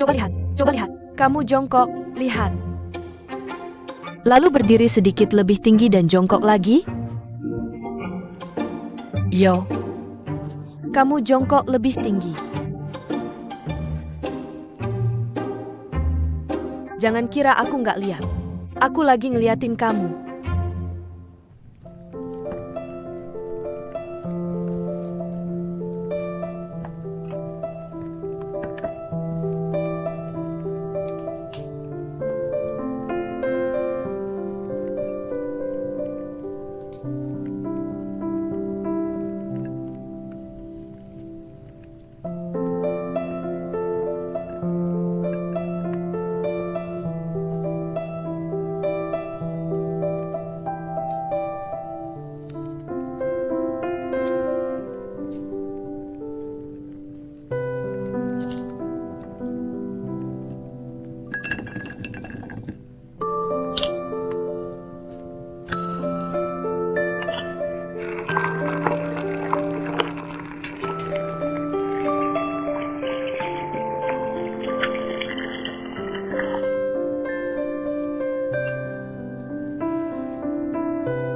Coba lihat. Kamu jongkok, lihat. Lalu berdiri sedikit lebih tinggi dan jongkok lagi. Yo. Kamu jongkok lebih tinggi. Jangan kira aku nggak lihat. Aku lagi ngeliatin kamu.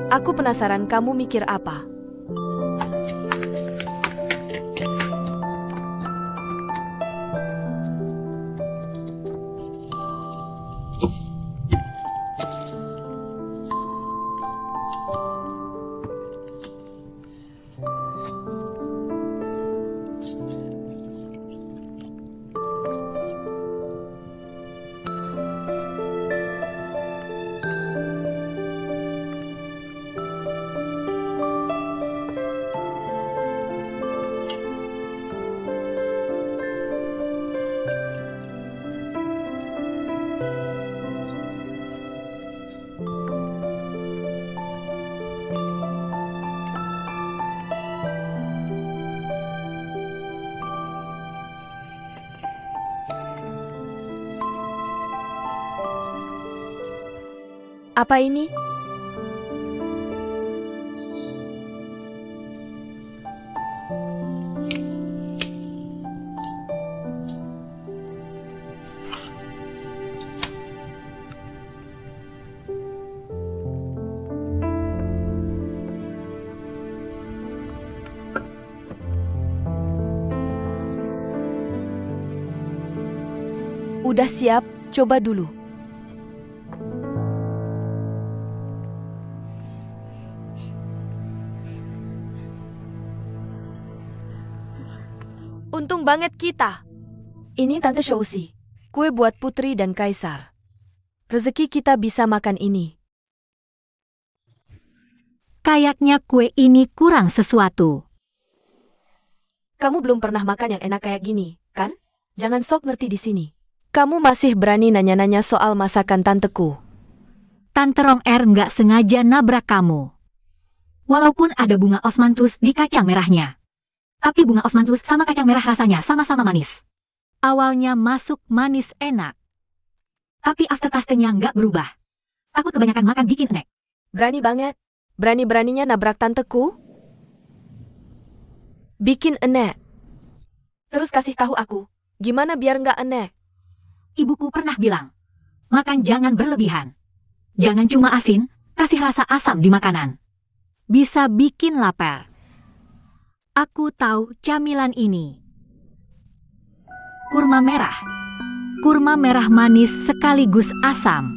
Aku penasaran kamu mikir apa. Apa ini? Udah siap, coba dulu. Untung banget kita. Ini Tante Shousi. Kue buat Putri dan Kaisar. Rezeki kita bisa makan ini. Kayaknya kue ini kurang sesuatu. Kamu belum pernah makan yang enak kayak gini, kan? Jangan sok ngerti di sini. Kamu masih berani nanya-nanya soal masakan tanteku. Tante Rong nggak sengaja nabrak kamu. Walaupun ada bunga osmanthus di kacang merahnya. Tapi bunga osmanthus sama kacang merah rasanya sama-sama manis. Awalnya masuk manis enak. Tapi aftertaste-nya nggak berubah. Aku kebanyakan makan bikin enek. Berani banget. Berani-beraninya nabrak tanteku. Bikin enek. Terus kasih tahu aku, gimana biar nggak enek? Ibuku pernah bilang, makan jangan berlebihan. Jangan cuma asin, kasih rasa asam di makanan. Bisa bikin lapar. Aku tahu camilan ini. Kurma merah. Kurma merah manis sekaligus asam.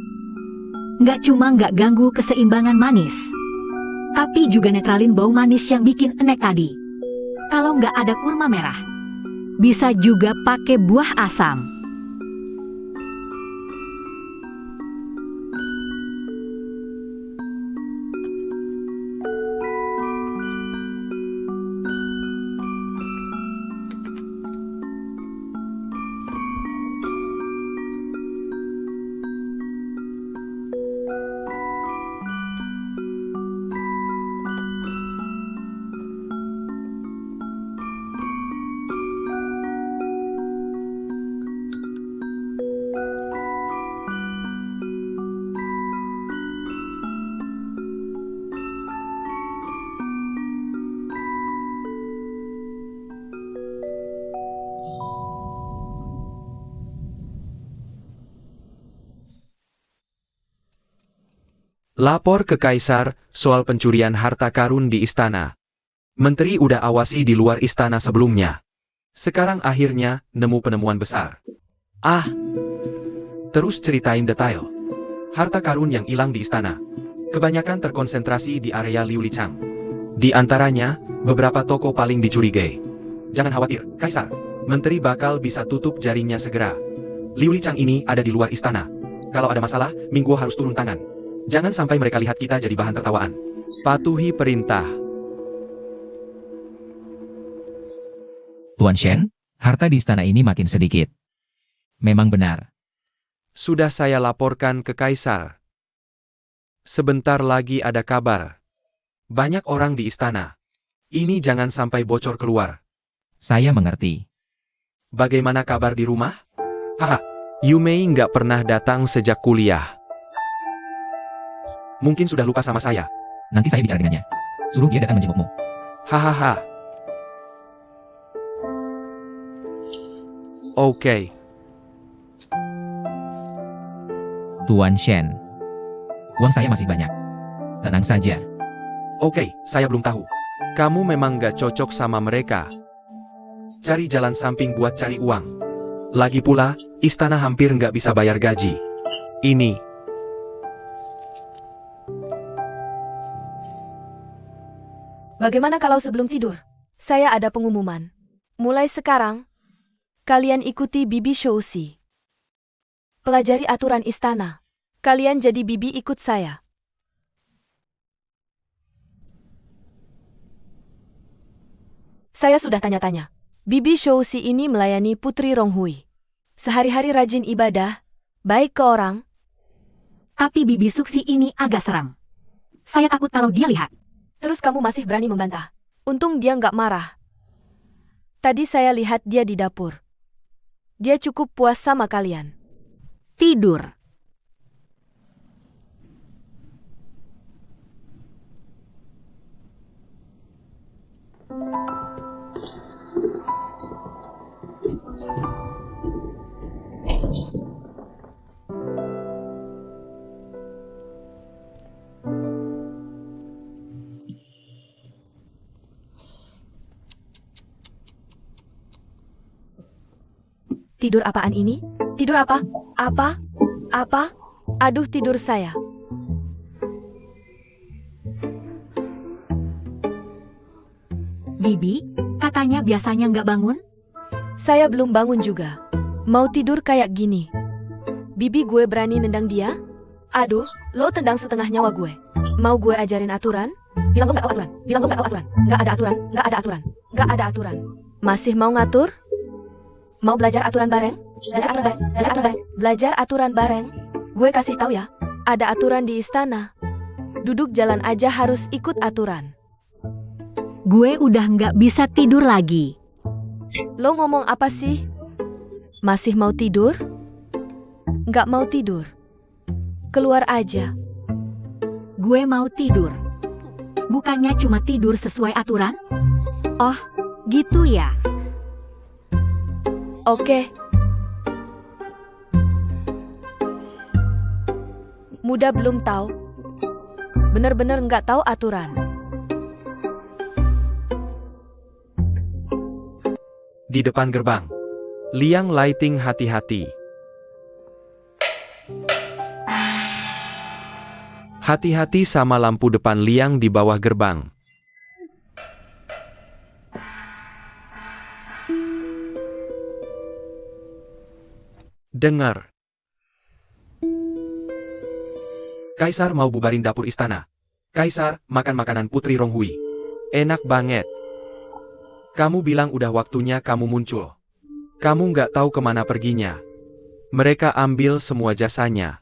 Nggak cuma nggak ganggu keseimbangan manis, tapi juga netralin bau manis yang bikin enek tadi. Kalau nggak ada kurma merah, bisa juga pakai buah asam. Lapor ke Kaisar soal pencurian harta karun di istana. Menteri udah awasi di luar istana sebelumnya. Sekarang akhirnya nemu penemuan besar. Terus ceritain detail. Harta karun yang hilang di istana. Kebanyakan terkonsentrasi di area Liu Lichang. Di antaranya, beberapa toko paling dicurigai. Jangan khawatir, Kaisar. Menteri bakal bisa tutup jaringnya segera. Liu Lichang ini ada di luar istana. Kalau ada masalah, Mingguo harus turun tangan. Jangan sampai mereka lihat kita jadi bahan tertawaan. Patuhi perintah. Tuan Shen, harta di istana ini makin sedikit. Memang benar. Sudah saya laporkan ke Kaisar. Sebentar lagi ada kabar. Banyak orang di istana. Ini jangan sampai bocor keluar. Saya mengerti. Bagaimana kabar di rumah? Yu Mei nggak pernah datang sejak kuliah. Mungkin sudah lupa sama saya. Nanti saya bicara dengannya. Suruh dia datang menjengukmu. Hahaha. Oke. Tuan Shen. Uang saya masih banyak. Tenang saja. Oke, saya belum tahu. Kamu memang nggak cocok sama mereka. Cari jalan samping buat cari uang. Lagi pula, istana hampir nggak bisa bayar gaji. Ini. Bagaimana kalau sebelum tidur? Saya ada pengumuman. Mulai sekarang, kalian ikuti Bibi Shouxi. Pelajari aturan istana. Kalian jadi bibi ikut saya. Saya sudah tanya-tanya. Bibi Shouxi ini melayani Putri Ronghui. Sehari-hari rajin ibadah, baik ke orang. Tapi Bibi Suksi ini agak seram. Saya takut kalau dia lihat. Terus kamu masih berani membantah. Untung dia nggak marah. Tadi saya lihat dia di dapur. Dia cukup puas sama kalian. Tidur. Tidur apaan ini? Tidur apa? Apa? Aduh, tidur saya. Bibi, katanya biasanya nggak bangun? Saya belum bangun juga. Mau tidur kayak gini. Bibi gue berani nendang dia? Aduh, lo tendang setengah nyawa gue. Mau gue ajarin aturan? Bilang lo nggak tahu aturan. Bilang lo nggak tahu aturan. Nggak ada aturan. Nggak ada aturan. Nggak ada aturan. Masih mau ngatur? Mau belajar aturan bareng? Belajar aturan bareng. Gue kasih tahu ya. Ada aturan di istana. Duduk jalan aja harus ikut aturan. Gue udah nggak bisa tidur lagi. Lo ngomong apa sih? Masih mau tidur? Nggak mau tidur. Keluar aja. Gue mau tidur. Bukannya cuma tidur sesuai aturan? Oh, gitu ya. Oke. Muda belum tahu. Bener-bener nggak tahu aturan. Di depan gerbang. Liang lighting hati-hati. Hati-hati sama lampu depan Liang di bawah gerbang. Dengar. Kaisar mau bubarin dapur istana. Kaisar, makan makanan Putri Ronghui. Enak banget. Kamu bilang udah waktunya kamu muncul. Kamu nggak tahu kemana perginya. Mereka ambil semua jasanya.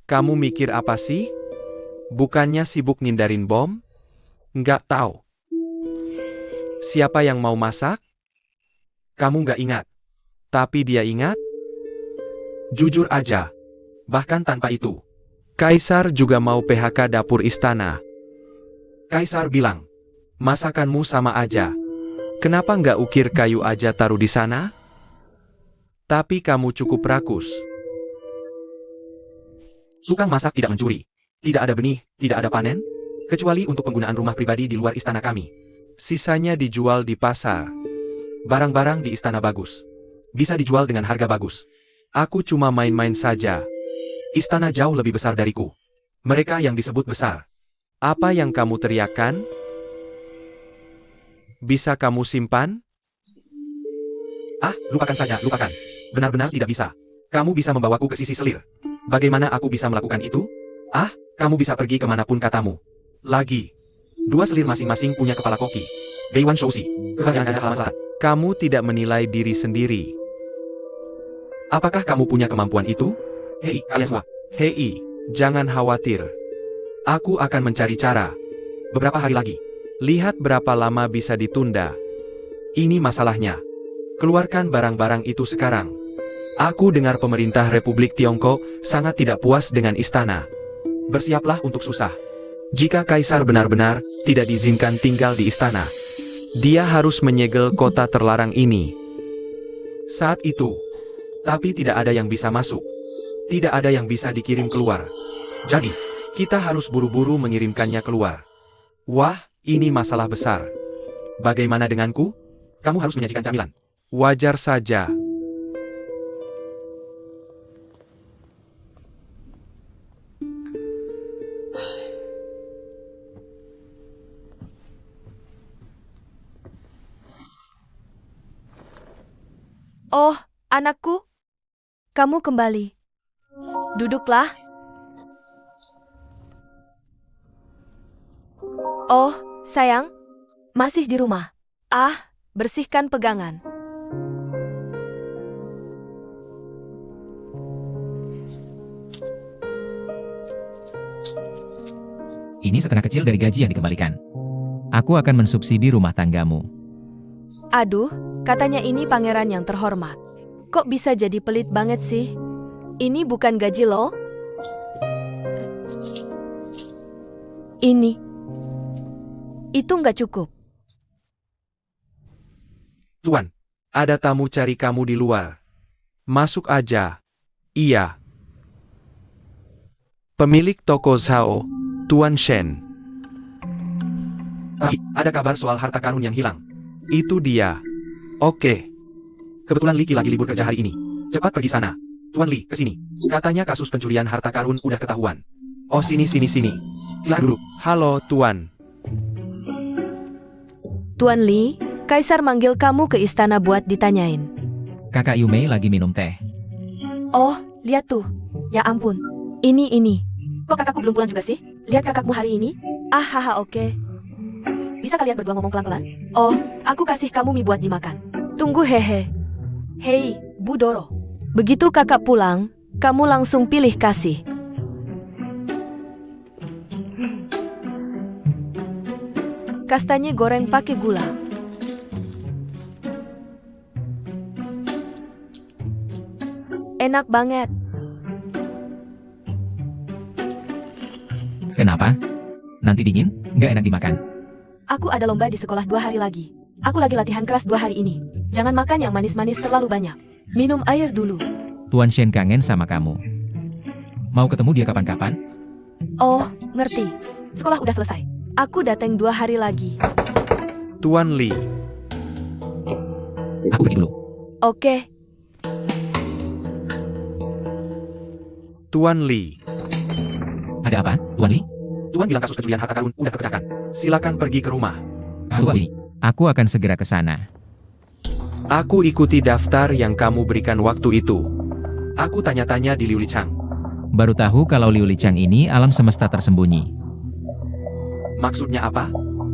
Kamu mikir apa sih? Bukannya sibuk ngindarin bom? Nggak tahu. Siapa yang mau masak? Kamu nggak ingat. Tapi dia ingat? Jujur aja. Bahkan tanpa itu. Kaisar juga mau PHK dapur istana. Kaisar bilang, masakanmu sama aja. Kenapa nggak ukir kayu aja taruh di sana? Tapi kamu cukup rakus. Tukang masak tidak mencuri. Tidak ada benih, tidak ada panen, kecuali untuk penggunaan rumah pribadi di luar istana kami. Sisanya dijual di pasar. Barang-barang di istana bagus. Bisa dijual dengan harga bagus. Aku cuma main-main saja. Istana jauh lebih besar dariku. Mereka yang disebut besar. Apa yang kamu teriakkan? Bisa kamu simpan? Ah, lupakan saja, lupakan. Benar-benar tidak bisa. Kamu bisa membawaku ke sisi selir. Bagaimana aku bisa melakukan itu? Ah, kamu bisa pergi kemanapun katamu. Lagi. Dua selir masing-masing punya kepala koki. Beiwan Shousi. Kebahagiaan ada halaman selatan. Kamu tidak menilai diri sendiri. Apakah kamu punya kemampuan itu? Hei, kalian semua. Hei, jangan khawatir. Aku akan mencari cara. Beberapa hari lagi. Lihat berapa lama bisa ditunda. Ini masalahnya. Keluarkan barang-barang itu sekarang. Aku dengar pemerintah Republik Tiongkok sangat tidak puas dengan istana. Bersiaplah untuk susah. Jika kaisar benar-benar tidak diizinkan tinggal di istana, dia harus menyegel kota terlarang ini. Saat itu, tapi tidak ada yang bisa masuk. Tidak ada yang bisa dikirim keluar. Jadi, kita harus buru-buru mengirimkannya keluar. Wah, ini masalah besar. Bagaimana denganku? Kamu harus menyajikan camilan. Wajar saja. Oh, anakku. Kamu kembali. Duduklah. Oh, sayang. Masih di rumah. Ah, bersihkan pegangan. Ini setengah kecil dari gaji yang dikembalikan. Aku akan mensubsidi rumah tanggamu. Aduh, katanya ini pangeran yang terhormat. Kok bisa jadi pelit banget sih? Ini bukan gaji lo? Ini. Itu nggak cukup. Tuan, ada tamu cari kamu di luar. Masuk aja. Iya. Pemilik toko Zhao, Tuan Shen. Ada kabar soal harta karun yang hilang. Itu dia. Oke. Kebetulan Li lagi libur kerja hari ini. Cepat pergi sana. Tuan Li, kesini. Katanya kasus pencurian harta karun udah ketahuan. Oh, sini. Lah dulu. Halo, Tuan. Tuan Li, Kaisar manggil kamu ke istana buat ditanyain. Kakak Yumei lagi minum teh. Oh, lihat tuh. Ya ampun. Ini. Kok kakakku belum pulang juga sih? Lihat kakakmu hari ini. Ah, haha, oke. Bisa kalian berdua ngomong pelan-pelan? Oh, aku kasih kamu mie buat dimakan. Tunggu, hehe. Hei, Bu Doro. Begitu kakak pulang, kamu langsung pilih kasih. Kastanye goreng pakai gula. Enak banget. Kenapa? Nanti dingin, nggak enak dimakan. Aku ada lomba di sekolah 2 hari lagi. Aku lagi latihan keras 2 hari ini. Jangan makan yang manis-manis terlalu banyak. Minum air dulu. Tuan Shen kangen sama kamu. Mau ketemu dia kapan-kapan? Oh, ngerti. Sekolah udah selesai. Aku datang 2 hari lagi. Tuan Li. Aku pergi dulu. Oke. Tuan Li. Ada apa, Tuan Li? Tuan bilang kasus pencurian harta karun udah terpecahkan. Silakan pergi ke rumah. Tunggu sini. Aku akan segera ke sana. Aku ikuti daftar yang kamu berikan waktu itu. Aku tanya-tanya di Liu Lichang. Baru tahu kalau Liu Lichang ini alam semesta tersembunyi. Maksudnya apa?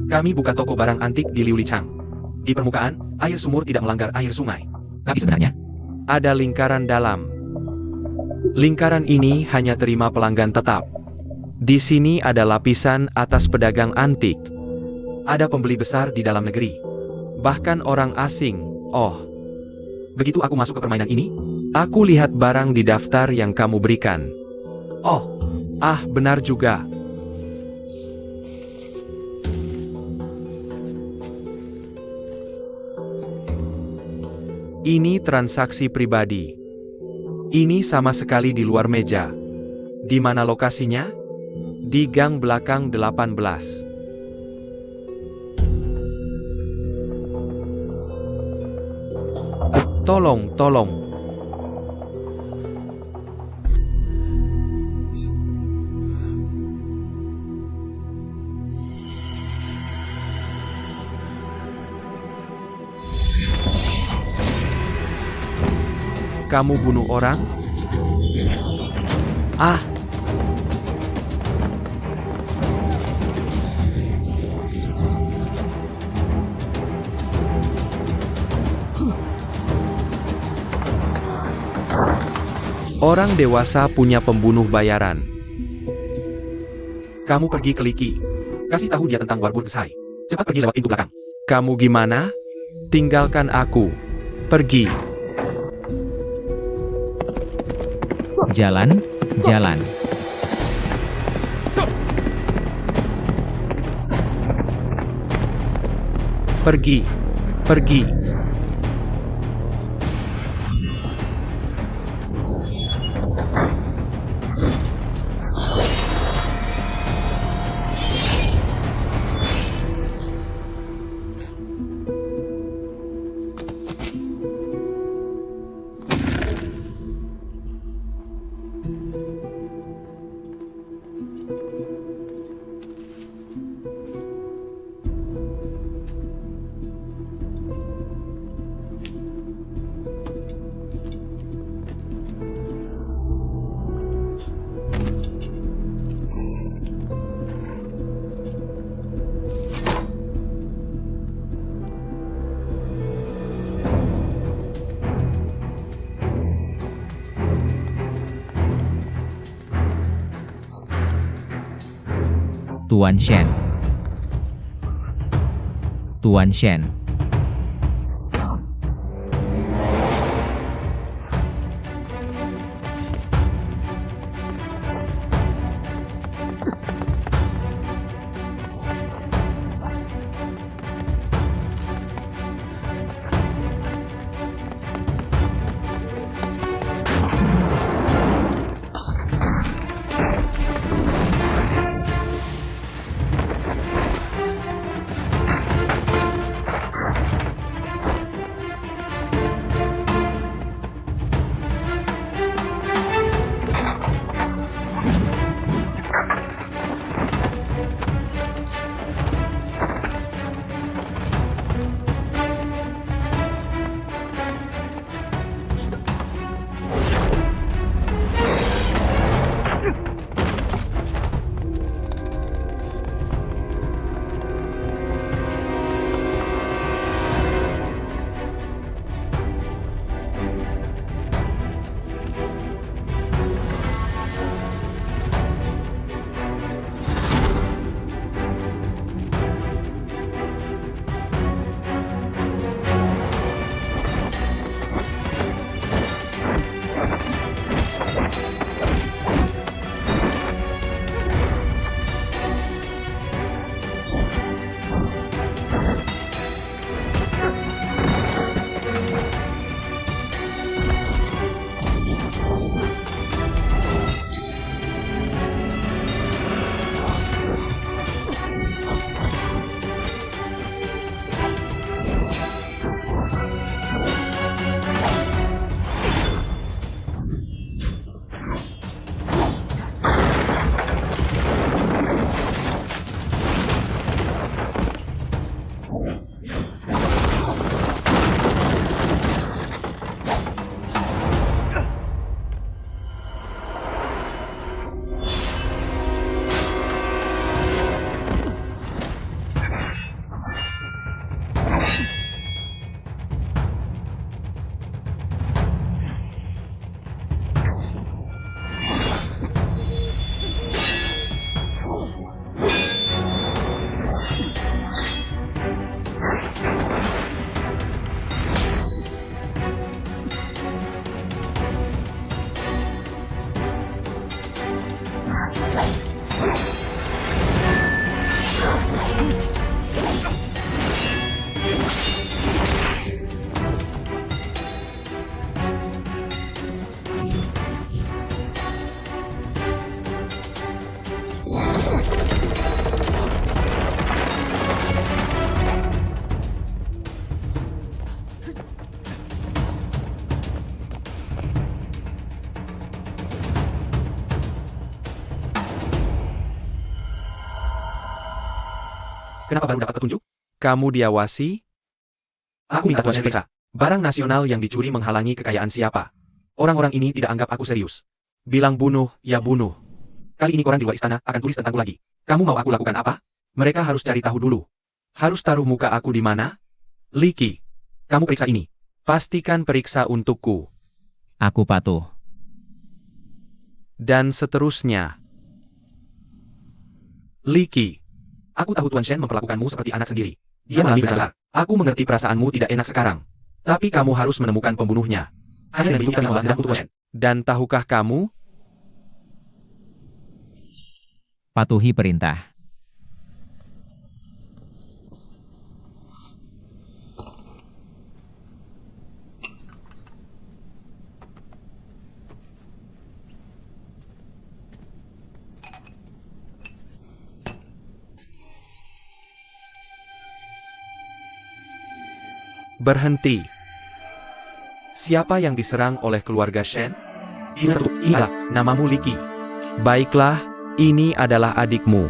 Kami buka toko barang antik di Liu Lichang. Di permukaan, air sumur tidak melanggar air sungai. Tapi sebenarnya, Ada lingkaran dalam. Lingkaran ini hanya terima pelanggan tetap. Di sini ada lapisan atas pedagang antik. Ada pembeli besar di dalam negeri. Bahkan orang asing. Oh. Begitu aku masuk ke permainan ini, aku lihat barang di daftar yang kamu berikan. Oh. Ah, benar juga. Ini transaksi pribadi. Ini sama sekali di luar meja. Di mana lokasinya? Di gang belakang 18. Tolong, tolong. Kamu bunuh orang? Ah! Orang dewasa punya pembunuh bayaran. Kamu pergi ke Liki. Kasih tahu dia tentang Warburg Sai. Cepat pergi lewat pintu belakang. Kamu gimana? Tinggalkan aku. Pergi. Jalan, jalan. Pergi. Pergi. Tuan Shen. Tuan Shen. Kenapa baru dapat petunjuk? Kamu diawasi? Aku minta Tuan Shen periksa. Barang nasional yang dicuri menghalangi kekayaan siapa? Orang-orang ini tidak anggap aku serius. Bilang bunuh, ya bunuh. Kali ini koran di luar istana akan tulis tentangku lagi. Kamu mau aku lakukan apa? Mereka harus cari tahu dulu. Harus taruh muka aku di mana? Liki, kamu periksa ini. Pastikan periksa untukku. Aku patuh. Dan seterusnya. Liki, aku tahu Tuan Shen memperlakukanmu seperti anak sendiri. Dia mengalami besar. Aku mengerti perasaanmu tidak enak sekarang. Tapi kamu harus menemukan pembunuhnya. Hanya dengan itu kita membalas dendam untuk Tuan Shen. Dan tahukah kamu? Patuhi perintah. Berhenti. Siapa yang diserang oleh keluarga Shen? Ingatlah, namamu Liki. Baiklah, ini adalah adikmu.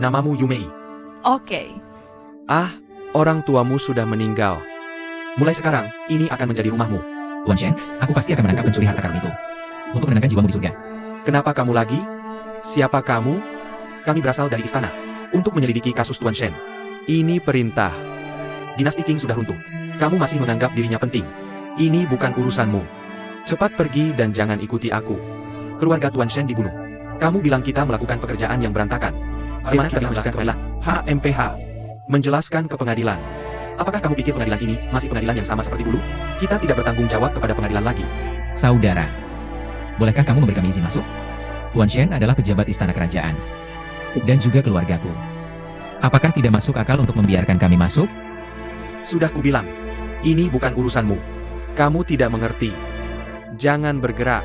Namamu Yumei. Oke. Ah, orang tuamu sudah meninggal. Mulai sekarang, ini akan menjadi rumahmu. Tuan Shen, aku pasti akan menangkap pencuri harta karun itu. Untuk menenangkan jiwamu di surga. Kenapa kamu lagi? Siapa kamu? Kami berasal dari istana. Untuk menyelidiki kasus Tuan Shen. Ini perintah. Dinasti Qing sudah runtuh. Kamu masih menganggap dirinya penting. Ini bukan urusanmu. Cepat pergi dan jangan ikuti aku. Keluarga Tuan Shen dibunuh. Kamu bilang kita melakukan pekerjaan yang berantakan. Bagaimana kita bisa menjelaskan ke pengadilan? HMPH. Menjelaskan ke pengadilan. Apakah kamu pikir pengadilan ini masih pengadilan yang sama seperti dulu? Kita tidak bertanggung jawab kepada pengadilan lagi. Saudara, bolehkah kamu memberi kami izin masuk? Tuan Shen adalah pejabat istana kerajaan. Dan juga keluargaku. Apakah tidak masuk akal untuk membiarkan kami masuk? Sudah kubilang, ini bukan urusanmu. Kamu tidak mengerti. Jangan bergerak.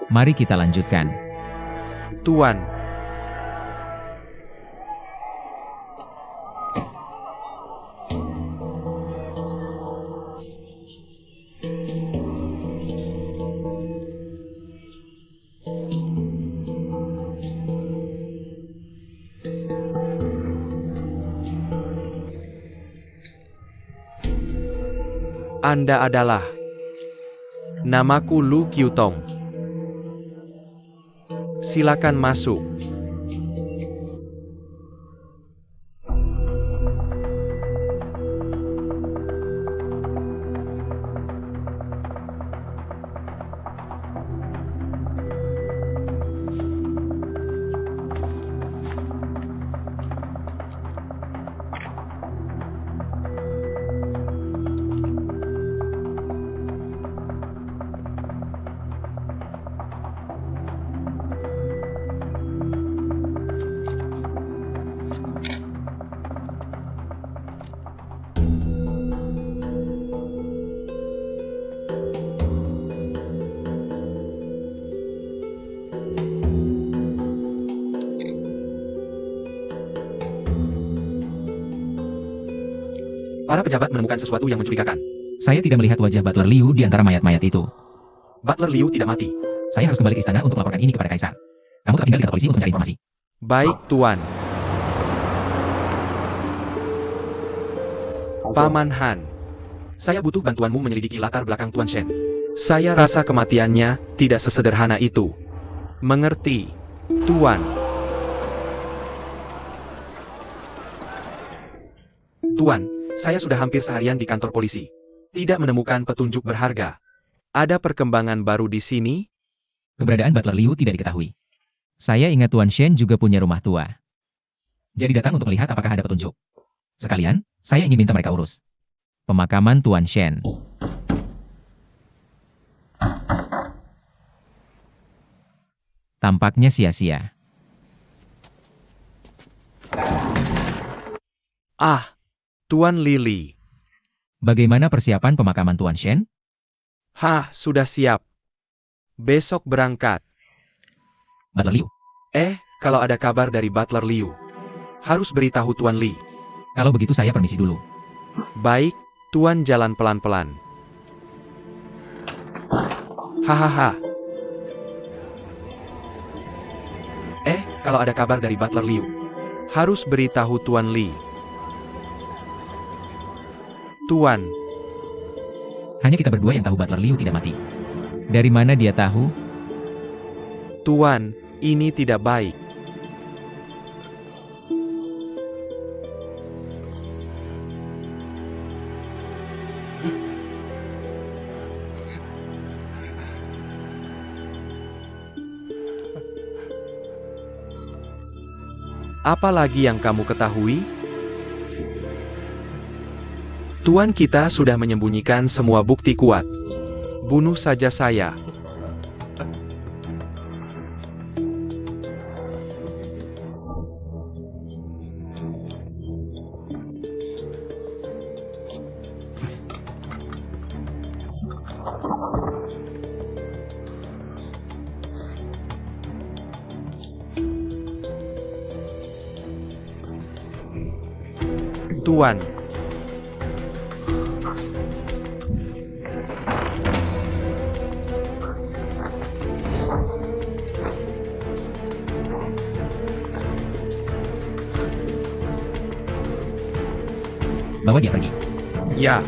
Mari kita lanjutkan. Tuan. Anda adalah. Namaku Lu Qiutong. Silakan masuk. Para pejabat menemukan sesuatu yang mencurigakan. Saya tidak melihat wajah Butler Liu di antara mayat-mayat itu. Butler Liu tidak mati. Saya harus kembali ke istana untuk melaporkan ini kepada Kaisar. Kamu tetap tinggal di kantor polisi untuk mencari informasi. Baik, Tuan. Paman Han. Saya butuh bantuanmu menyelidiki latar belakang Tuan Shen. Saya rasa kematiannya tidak sesederhana itu. Mengerti, Tuan. Tuan, saya sudah hampir seharian di kantor polisi. Tidak menemukan petunjuk berharga. Ada perkembangan baru di sini? Keberadaan Butler Liu tidak diketahui. Saya ingat Tuan Shen juga punya rumah tua. Jadi datang untuk melihat apakah ada petunjuk. Sekalian, saya ingin minta mereka urus pemakaman Tuan Shen. Tampaknya sia-sia. Ah, Tuan Lily. Bagaimana persiapan pemakaman Tuan Shen? Hah, sudah siap. Besok berangkat. Butler Liu, Kalau ada kabar dari Butler Liu, harus beritahu Tuan Li. kalau begitu saya permisi dulu. Baik, Tuan jalan pelan-pelan. Hahaha. Kalau ada kabar dari Butler Liu, Harus beritahu Tuan Li. Tuan, Hanya kita berdua yang tahu Butler Liu tidak mati. Dari mana dia tahu? Tuan, ini tidak baik. Apa lagi yang kamu ketahui? Tuan kita sudah menyembunyikan semua bukti kuat. Bunuh saja saya. Tuan, Bawa dia pergi. ya.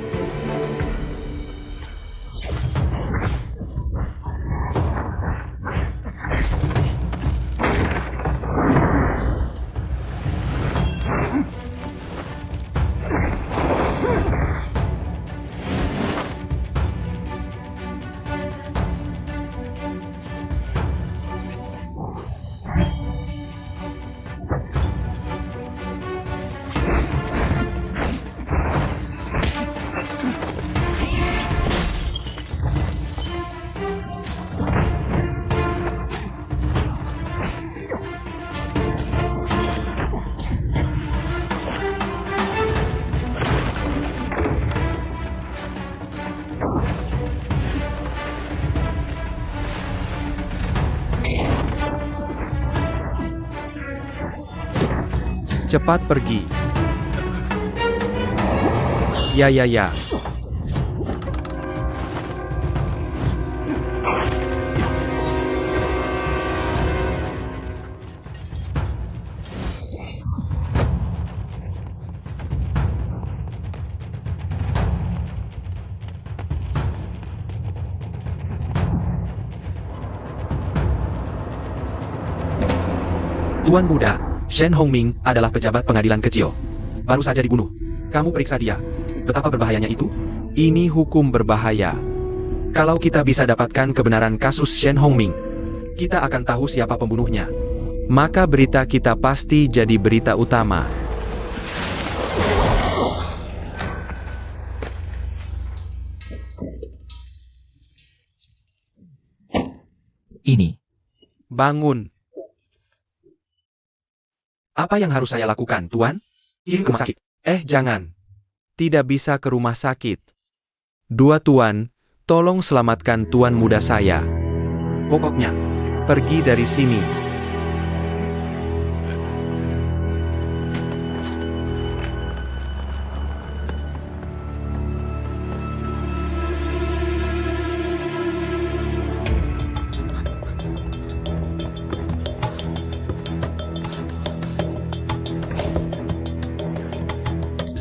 Cepat pergi. Ya. Tuan muda, Shen Hongming adalah pejabat pengadilan kecil. Baru saja dibunuh. Kamu periksa dia. Betapa berbahayanya itu? Ini hukum berbahaya. Kalau kita bisa dapatkan kebenaran kasus Shen Hongming, kita akan tahu siapa pembunuhnya. Maka berita kita pasti jadi berita utama. Ini. Bangun. Apa yang harus saya lakukan, Tuan? Kirim ke rumah sakit. Jangan. Tidak bisa ke rumah sakit. Dua Tuan, tolong selamatkan Tuan muda saya. Pokoknya, pergi dari sini.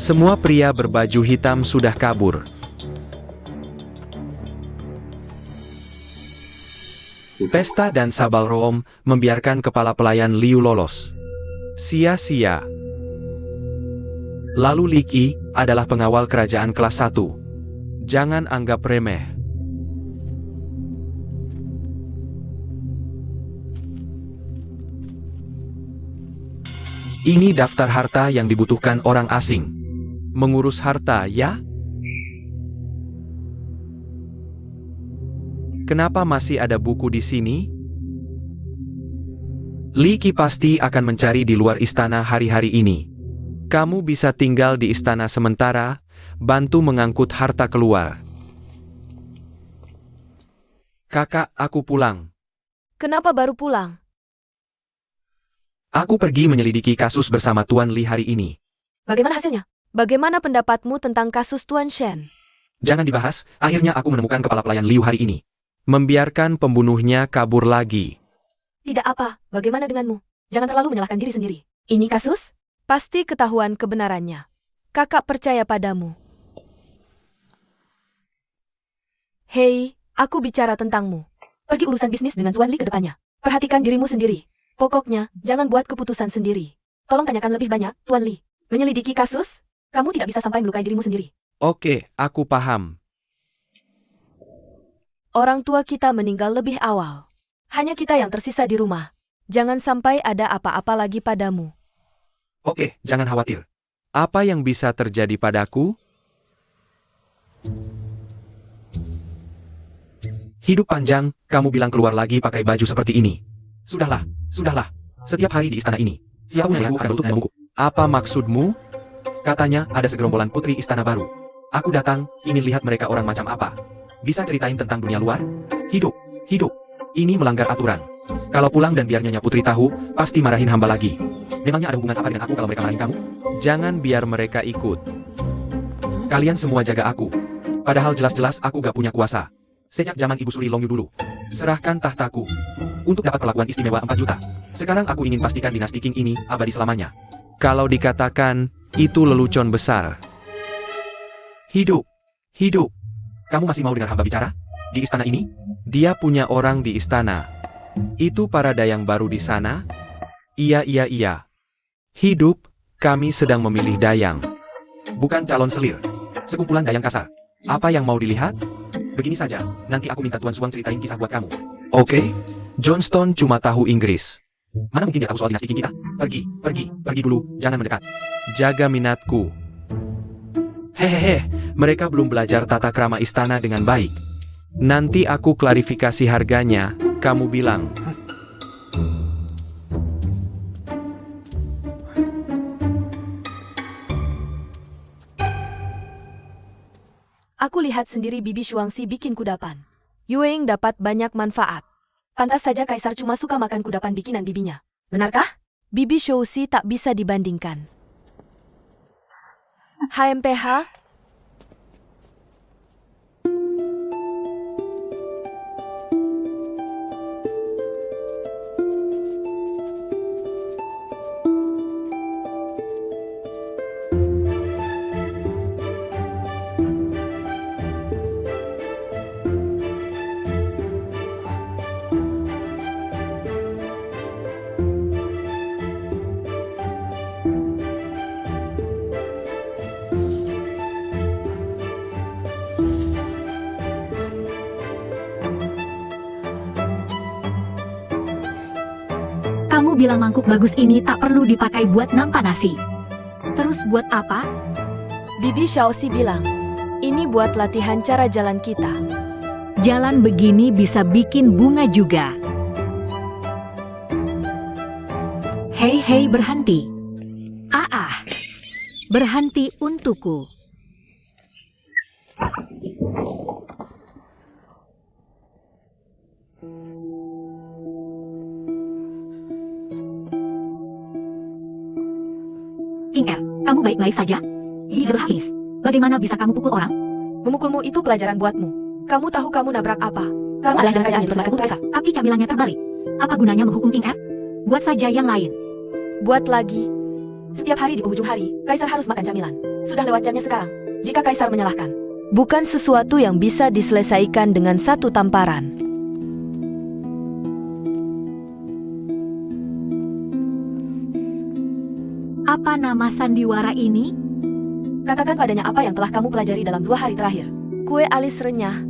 Semua pria berbaju hitam sudah kabur. Pesta dan Sabal Room membiarkan kepala pelayan Liu lolos. Sia-sia. Lalu Li adalah pengawal kerajaan kelas 1. Jangan anggap remeh. Ini daftar harta yang dibutuhkan orang asing. Mengurus harta, ya? Kenapa masih ada buku di sini? Li Qi pasti akan mencari di luar istana hari-hari ini. Kamu bisa tinggal di istana sementara, bantu mengangkut harta keluar. Kakak, aku pulang. Kenapa baru pulang? Aku pergi menyelidiki kasus bersama Tuan Li hari ini. Bagaimana hasilnya? Bagaimana pendapatmu tentang kasus Tuan Shen? Jangan dibahas, akhirnya aku menemukan kepala pelayan Liu hari ini. Membiarkan pembunuhnya kabur lagi. Tidak apa, bagaimana denganmu? Jangan terlalu menyalahkan diri sendiri. Ini kasus? Pasti ketahuan kebenarannya. Kakak percaya padamu. Hei, aku bicara tentangmu. Pergi urusan bisnis dengan Tuan Li ke depannya. Perhatikan dirimu sendiri. Pokoknya, jangan buat keputusan sendiri. Tolong tanyakan lebih banyak, Tuan Li. Menyelidiki kasus? Kamu tidak bisa sampai melukai dirimu sendiri. Oke, aku paham. Orang tua kita meninggal lebih awal. Hanya kita yang tersisa di rumah. Jangan sampai ada apa-apa lagi padamu. Oke, jangan khawatir. Apa yang bisa terjadi padaku? Hidup panjang, kamu bilang keluar lagi pakai baju seperti ini. Sudahlah, sudahlah. Setiap hari di istana ini, siapapun yang akan berlutut dan apa maksudmu? Katanya ada segerombolan putri istana baru. Aku datang, ingin lihat mereka orang macam apa. Bisa ceritain tentang dunia luar? Hidup, hidup. Ini melanggar aturan. Kalau pulang dan biar Nyonya Putri tahu, pasti marahin hamba lagi. Memangnya ada hubungan apa dengan aku kalau mereka marahin kamu? Jangan biar mereka ikut. Kalian semua jaga aku. Padahal jelas-jelas aku gak punya kuasa. Sejak zaman Ibu Suri Longyu dulu. Serahkan tahtaku. Untuk dapat perlakuan istimewa 4 juta. Sekarang aku ingin pastikan dinasti King ini abadi selamanya. Kalau dikatakan, itu lelucon besar. Hidup. Hidup. Kamu masih mau dengar hamba bicara? Di istana ini? Dia punya orang di istana. Itu para dayang baru di sana? Iya. Hidup, kami sedang memilih dayang. Bukan calon selir. Sekumpulan dayang kasar. Apa yang mau dilihat? Begini saja, nanti aku minta Tuan Suang ceritain kisah buat kamu. Oke? Johnston cuma tahu Inggris. Mana mungkin dia tahu soal dinasti King kita? Pergi dulu, jangan mendekat. Jaga minatku. Hehehe, mereka belum belajar tata krama istana dengan baik. Nanti aku klarifikasi harganya, kamu bilang. Aku lihat sendiri Bibi Shuangxi bikin kudapan. Yueng dapat banyak manfaat. Pantas saja Kaisar cuma suka makan kudapan bikinan bibinya. Benarkah? Bibi Shuangxi tak bisa dibandingkan. HMPH? Kamu bilang mangkuk bagus ini tak perlu dipakai buat nampak nasi. Terus buat apa? Bibi Shuangxi bilang, ini buat latihan cara jalan kita. Jalan begini bisa bikin bunga juga. Hei, berhenti. Berhenti untukku. King Er, kamu baik-baik saja? Hidup habis. Bagaimana bisa kamu pukul orang? Memukulmu itu pelajaran buatmu. Kamu tahu kamu nabrak apa? Kamu adalah dengan kerajaan yang dipersilakan Kaisar. Tapi camilannya terbalik. Apa gunanya menghukum King Er? Buat saja yang lain. Buat lagi. Setiap hari di penghujung hari, Kaisar harus makan camilan. Sudah lewat jamnya sekarang. Jika Kaisar menyalahkan, bukan sesuatu yang bisa diselesaikan dengan satu tamparan. Apa nama sandiwara ini? Katakan padanya apa yang telah kamu pelajari dalam 2 hari terakhir. Kue alis renyah.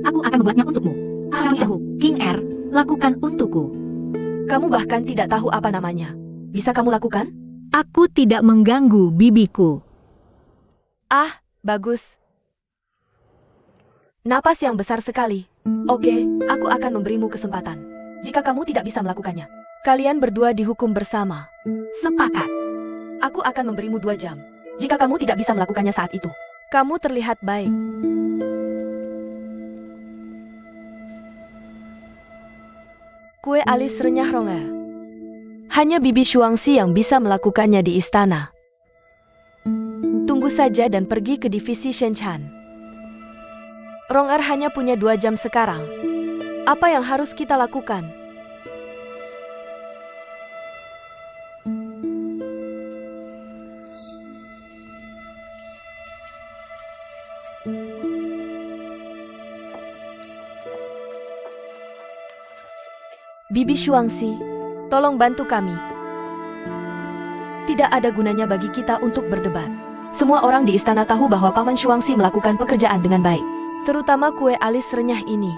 Aku akan membuatnya untukmu. Asal tahu, King Er, lakukan untukku. Kamu bahkan tidak tahu apa namanya. Bisa kamu lakukan? Aku tidak mengganggu bibiku. Ah, bagus. Napas yang besar sekali. Oke, aku akan memberimu kesempatan. Jika kamu tidak bisa melakukannya, kalian berdua dihukum bersama. Sepakat. Aku akan memberimu 2 jam. Jika kamu tidak bisa melakukannya saat itu, kamu terlihat baik. Kue alis renyah Ronger. Hanya Bibi Shuangxi yang bisa melakukannya di istana. Tunggu saja dan pergi ke divisi Shenchan. Ronger hanya punya 2 jam sekarang. Apa yang harus kita lakukan? Bibi Shuangxi, tolong bantu kami. Tidak ada gunanya bagi kita untuk berdebat. Semua orang di istana tahu bahwa Paman Shuangxi melakukan pekerjaan dengan baik. Terutama kue alis renyah ini.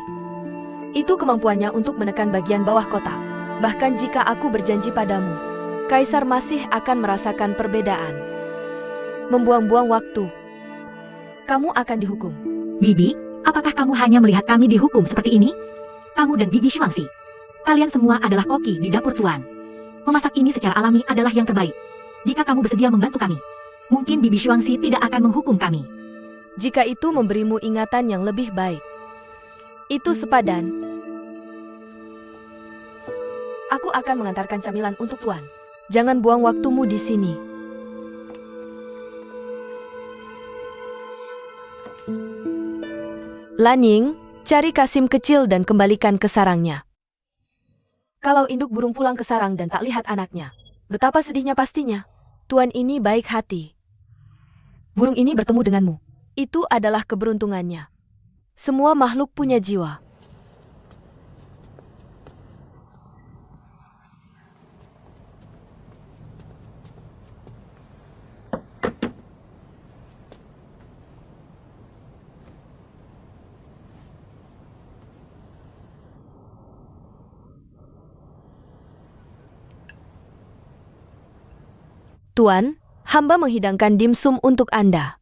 Itu kemampuannya untuk menekan bagian bawah kotak. Bahkan jika aku berjanji padamu, Kaisar masih akan merasakan perbedaan. Membuang-buang waktu. Kamu akan dihukum. Bibi, apakah kamu hanya melihat kami dihukum seperti ini? Kamu dan Bibi Shuangxi. Kalian semua adalah koki di dapur tuan. Memasak ini secara alami adalah yang terbaik. Jika kamu bersedia membantu kami, mungkin Bibi Shuangxi tidak akan menghukum kami. Jika itu memberimu ingatan yang lebih baik. Itu sepadan. Aku akan mengantarkan camilan untuk tuan. Jangan buang waktumu di sini. Laning, cari Kasim kecil dan kembalikan ke sarangnya. Kalau induk burung pulang ke sarang dan tak lihat anaknya, betapa sedihnya pastinya. Tuan ini baik hati. Burung ini bertemu denganmu. Itu adalah keberuntungannya. Semua makhluk punya jiwa. Tuan, hamba menghidangkan dimsum untuk Anda.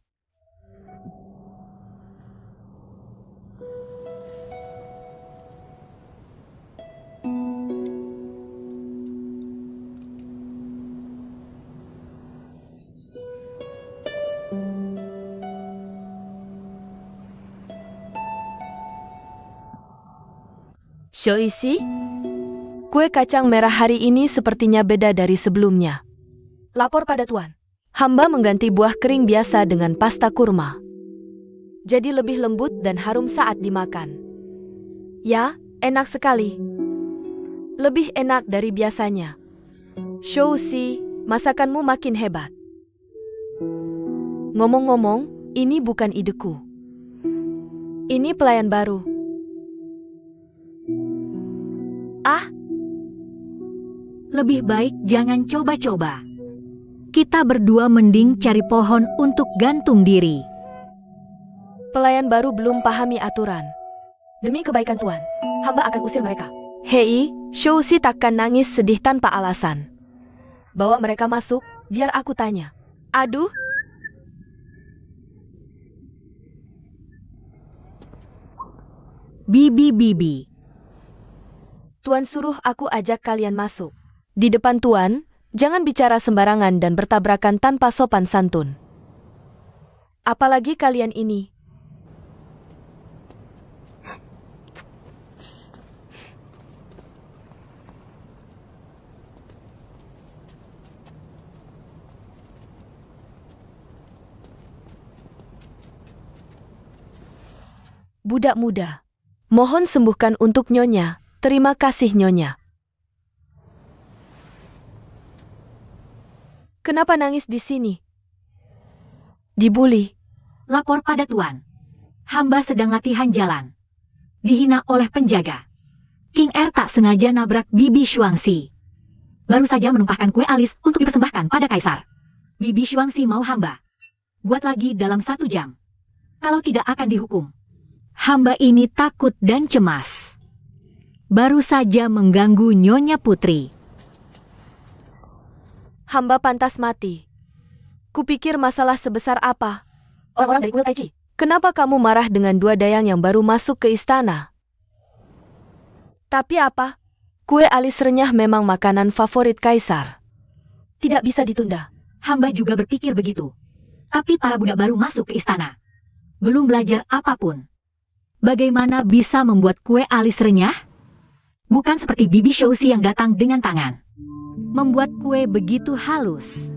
Shoisi, kue kacang merah hari ini sepertinya beda dari sebelumnya. Lapor pada tuan. Hamba mengganti buah kering biasa dengan pasta kurma. Jadi lebih lembut dan harum saat dimakan. Ya, enak sekali. Lebih enak dari biasanya. Shousi, masakanmu makin hebat. Ngomong-ngomong, ini bukan ideku. Ini pelayan baru. Ah, Lebih baik jangan coba-coba. Kita berdua mending cari pohon untuk gantung diri. pelayan baru belum pahami aturan. Demi kebaikan tuan, hamba akan usir mereka. Hei, Shousi takkan nangis sedih tanpa alasan. Bawa mereka masuk, biar aku tanya. Aduh. Bibi. Tuan suruh aku ajak kalian masuk. Di depan tuan, jangan bicara sembarangan dan bertabrakan tanpa sopan santun. Apalagi kalian ini. Budak muda, mohon sembuhkan untuk Nyonya. Terima kasih Nyonya. Kenapa nangis di sini? Dibuli. Lapor pada tuan. Hamba sedang latihan jalan. Dihina oleh penjaga. King Er tak sengaja nabrak Bibi Shuangxi. Baru saja menumpahkan kue alis untuk dipersembahkan pada kaisar. Bibi Shuangxi mau hamba buat lagi dalam 1 jam. Kalau tidak akan dihukum. Hamba ini takut dan cemas. Baru saja mengganggu Nyonya Putri. Hamba pantas mati. Kupikir masalah sebesar apa? Orang-orang dari kuil Tai Chi. Kenapa kamu marah dengan 2 dayang yang baru masuk ke istana? Tapi apa? Kue alis renyah memang makanan favorit kaisar. Tidak bisa ditunda. Hamba juga berpikir begitu. Tapi para budak baru masuk ke istana. Belum belajar apapun. Bagaimana bisa membuat kue alis renyah? Bukan seperti Bibi Shousi yang datang dengan tangan. Membuat kue begitu halus.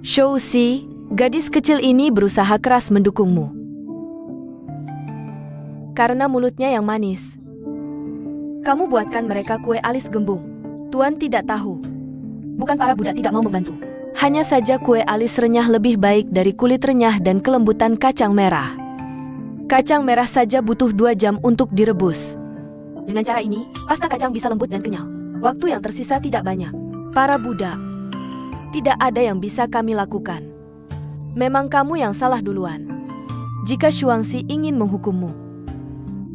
Shousi, gadis kecil ini berusaha keras mendukungmu. Karena mulutnya yang manis. Kamu buatkan mereka kue alis gembung. Tuan tidak tahu. Bukan para budak tidak mau membantu. Hanya saja kue alis renyah lebih baik dari kulit renyah dan kelembutan kacang merah. Kacang merah saja butuh 2 jam untuk direbus. Dengan cara ini, pasta kacang bisa lembut dan kenyal. Waktu yang tersisa tidak banyak. Para budak, tidak ada yang bisa kami lakukan. Memang kamu yang salah duluan. Jika Shuangxi ingin menghukummu,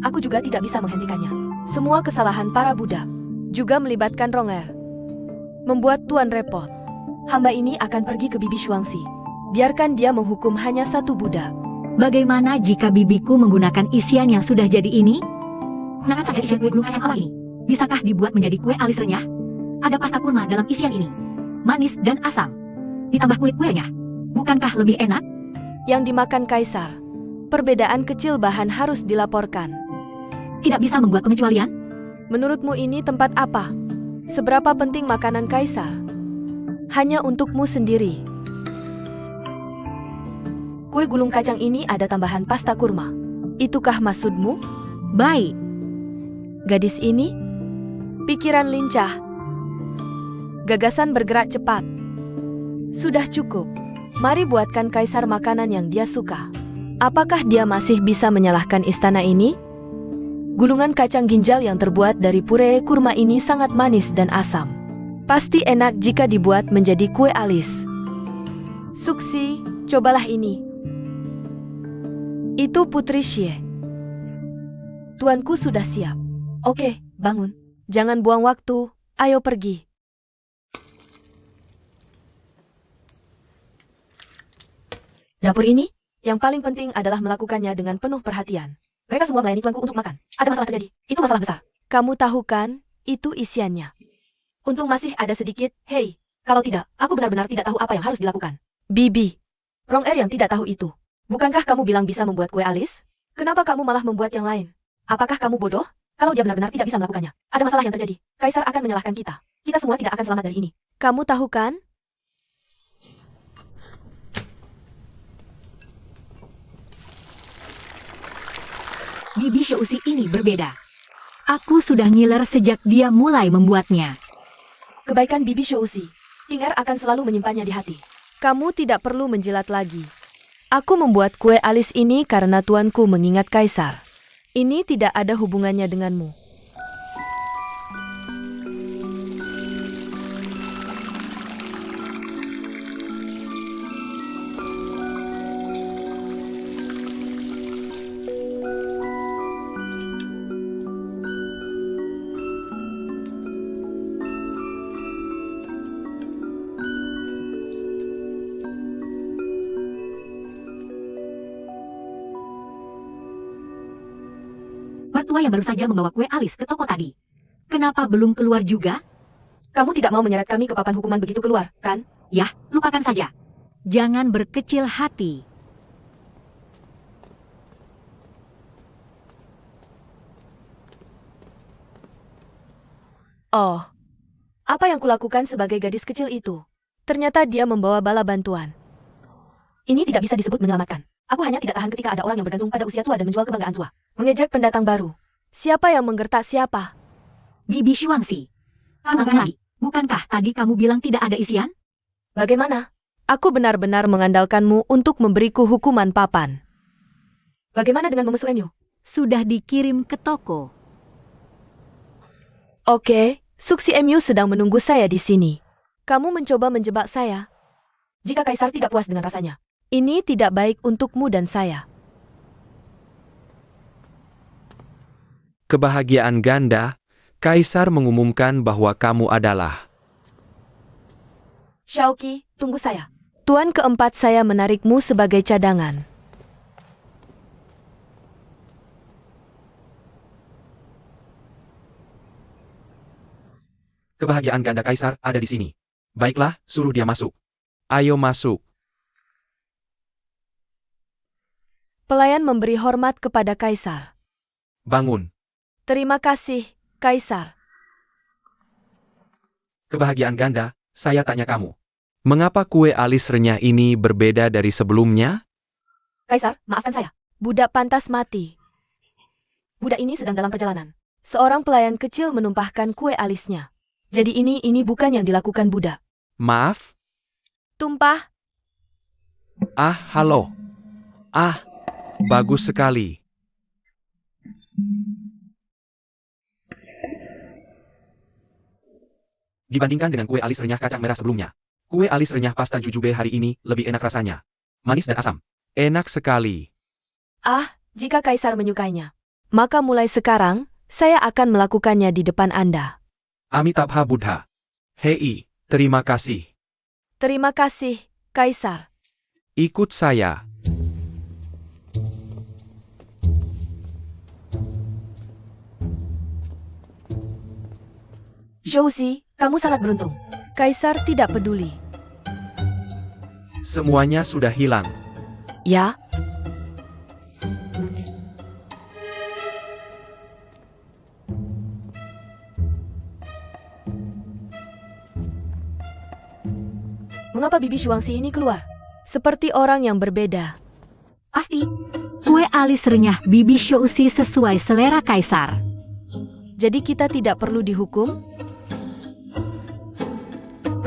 aku juga tidak bisa menghentikannya. Semua kesalahan para budak juga melibatkan Ronger. Membuat Tuan repot. Hamba ini akan pergi ke bibi Shuangxi. Biarkan dia menghukum hanya 1 budak. Bagaimana jika bibiku menggunakan isian yang sudah jadi ini? Gunakan saja isian kue gulung kacang awal ini. Bisakah dibuat menjadi kue alis renyah? Ada pasta kurma dalam isian ini. Manis dan asam. Ditambah kulit kuenya. Bukankah lebih enak? Yang dimakan Kaisar. Perbedaan kecil bahan harus dilaporkan. Tidak bisa membuat pengecualian? Menurutmu ini tempat apa? Seberapa penting makanan Kaisar? Hanya untukmu sendiri. Kue gulung kacang ini ada tambahan pasta kurma. Itukah maksudmu? Baik. Gadis ini? Pikiran lincah. Gagasan bergerak cepat. Sudah cukup. Mari buatkan Kaisar makanan yang dia suka. Apakah dia masih bisa menyalahkan istana ini? Gulungan kacang ginjal yang terbuat dari puree kurma ini sangat manis dan asam. Pasti enak jika dibuat menjadi kue alis. Suksi, cobalah ini. Itu Putri Xie. Tuanku sudah siap. Oke, bangun. Jangan buang waktu. Ayo pergi. Dapur ini, yang paling penting adalah melakukannya dengan penuh perhatian. Mereka semua melayani tuanku untuk makan. Ada masalah terjadi. Itu masalah besar. Kamu tahu kan, itu isiannya. Untung masih ada sedikit. Hei, kalau tidak, aku benar-benar tidak tahu apa yang harus dilakukan. Bibi. Ronger yang tidak tahu itu. Bukankah kamu bilang bisa membuat kue alis? Kenapa kamu malah membuat yang lain? Apakah kamu bodoh? Kalau dia benar-benar tidak bisa melakukannya, ada masalah yang terjadi. Kaisar akan menyalahkan kita. Kita semua tidak akan selamat dari ini. Kamu tahu kan? Bibi Shouxi ini berbeda. Aku sudah ngiler sejak dia mulai membuatnya. Kebaikan Bibi Shouxi. King Er akan selalu menyimpannya di hati. Kamu tidak perlu menjilat lagi. Aku membuat kue alis ini karena tuanku mengingat Kaisar. Ini tidak ada hubungannya denganmu. Mertua yang baru saja membawa kue alis ke toko tadi. Kenapa belum keluar juga? Kamu tidak mau menyeret kami ke papan hukuman begitu keluar, kan? Yah, lupakan saja. Jangan berkecil hati. Oh, apa yang kulakukan sebagai gadis kecil itu? Ternyata dia membawa bala bantuan. Ini tidak bisa disebut menyelamatkan. Aku hanya tidak tahan ketika ada orang yang bergantung pada usia tua dan menjual kebanggaan tua. Mengejek pendatang baru. Siapa yang menggertak siapa? Bibi Shuangxi. Katakan lagi, bukankah tadi kamu bilang tidak ada isian? Bagaimana? Aku benar-benar mengandalkanmu untuk memberiku hukuman papan. Bagaimana dengan memesu Emyu? Sudah dikirim ke toko. Oke, Suksi Emyu sedang menunggu saya di sini. Kamu mencoba menjebak saya. Jika Kaisar tidak puas dengan rasanya, ini tidak baik untukmu dan saya. Kebahagiaan ganda, Kaisar mengumumkan bahwa kamu adalah. Shaoqi, tunggu saya. Tuan keempat saya menarikmu sebagai cadangan. Kebahagiaan ganda Kaisar ada di sini. Baiklah, suruh dia masuk. Ayo masuk. Pelayan memberi hormat kepada Kaisar. Bangun. Terima kasih, Kaisar. Kebahagiaan ganda, saya tanya kamu. Mengapa kue alis renyah ini berbeda dari sebelumnya? Kaisar, maafkan saya. Budak pantas mati. Budak ini sedang dalam perjalanan. Seorang pelayan kecil menumpahkan kue alisnya. Jadi ini bukan yang dilakukan budak. Maaf? Tumpah. Ah, halo. Ah, bagus sekali. Dibandingkan dengan kue alis renyah kacang merah sebelumnya, kue alis renyah pasta jujube hari ini lebih enak rasanya. Manis dan asam. Enak sekali. Ah, jika Kaisar menyukainya, maka mulai sekarang, saya akan melakukannya di depan Anda. Amitabha Buddha. Hei, terima kasih. Terima kasih, Kaisar. Ikut saya. Zhouzi, kamu sangat beruntung. Kaisar tidak peduli. Semuanya sudah hilang. Ya, mengapa Bibi Shuangxi ini keluar? Seperti orang yang berbeda. Pasti, kue alis renyah Bibi Shouxi sesuai selera Kaisar. Jadi kita tidak perlu dihukum?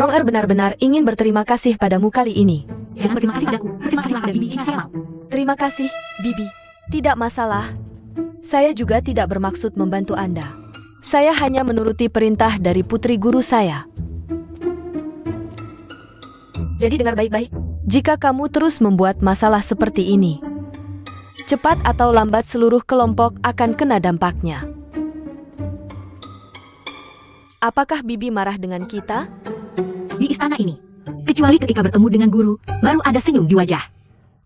Rong benar-benar ingin berterima kasih padamu kali ini. Jangan berterima kasih padaku, berterima kasihlah pada Bibi jika saya mau. Terima kasih, Bibi. Tidak masalah. Saya juga tidak bermaksud membantu Anda. Saya hanya menuruti perintah dari putri guru saya. Jadi dengar baik-baik. Jika kamu terus membuat masalah seperti ini, cepat atau lambat seluruh kelompok akan kena dampaknya. Apakah Bibi marah dengan kita? Di istana ini, kecuali ketika bertemu dengan guru, baru ada senyum di wajah.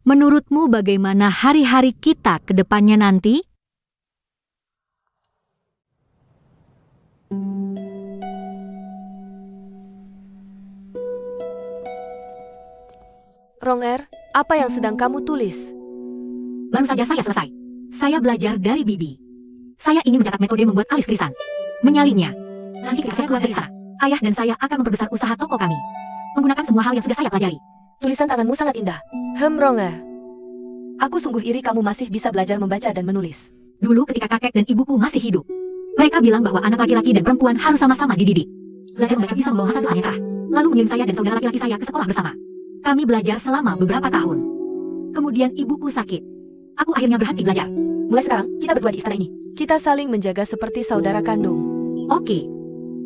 Menurutmu bagaimana hari-hari kita ke depannya nanti? Rong apa yang sedang kamu tulis? Baru saja saya selesai. Saya belajar dari Bibi. Saya ingin mencatat metode membuat alis krisan. Menyalinnya. Nanti ketika saya keluar dari sana, ayah dan saya akan memperbesar usaha toko kami. Menggunakan semua hal yang sudah saya pelajari. Tulisan tanganmu sangat indah. Rong aku sungguh iri kamu masih bisa belajar membaca dan menulis. Dulu ketika kakek dan ibuku masih hidup, mereka bilang bahwa anak laki-laki dan perempuan harus sama-sama dididik. Belajar membaca bisa membawa masa depan yang cerah. Lalu mengirim saya dan saudara laki-laki saya ke sekolah bersama. Kami belajar selama beberapa tahun. Kemudian ibuku sakit. Aku akhirnya berhenti belajar. Mulai sekarang, kita berdua di istana ini. Kita saling menjaga seperti saudara kandung. Oke.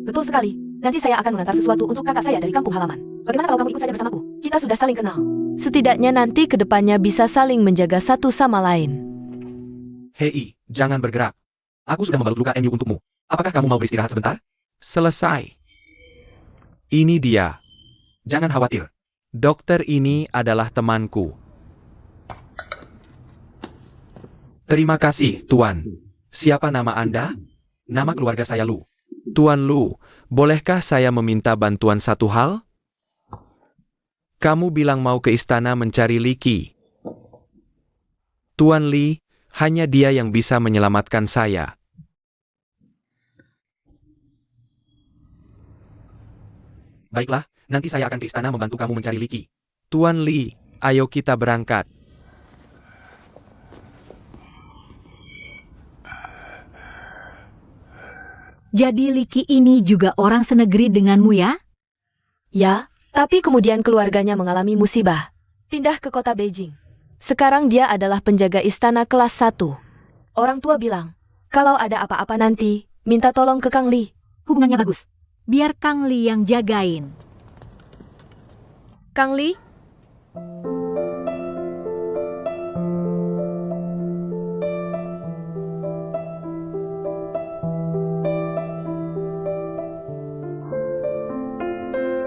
Betul sekali. Nanti saya akan mengantar sesuatu untuk kakak saya dari kampung halaman. Bagaimana kalau kamu ikut saja bersamaku? Kita sudah saling kenal. Setidaknya nanti ke depannya bisa saling menjaga satu sama lain. Hei, jangan bergerak. Aku sudah membalut luka MU untukmu. Apakah kamu mau beristirahat sebentar? Selesai. Ini dia. Jangan khawatir. Dokter ini adalah temanku. Terima kasih, Tuan. Siapa nama Anda? Nama keluarga saya Lu. Tuan Lu, bolehkah saya meminta bantuan satu hal? Kamu bilang mau ke istana mencari Liki. Tuan Li, hanya dia yang bisa menyelamatkan saya. Baiklah, nanti saya akan ke istana membantu kamu mencari Liki. Tuan Li, ayo kita berangkat. Jadi Liki ini juga orang senegeri denganmu ya? Ya, tapi kemudian keluarganya mengalami musibah. Pindah ke kota Beijing. Sekarang dia adalah penjaga istana kelas 1. Orang tua bilang, kalau ada apa-apa nanti, minta tolong ke Kang Li. Hubungannya bagus. Biar Kang Li yang jagain. Kang Li?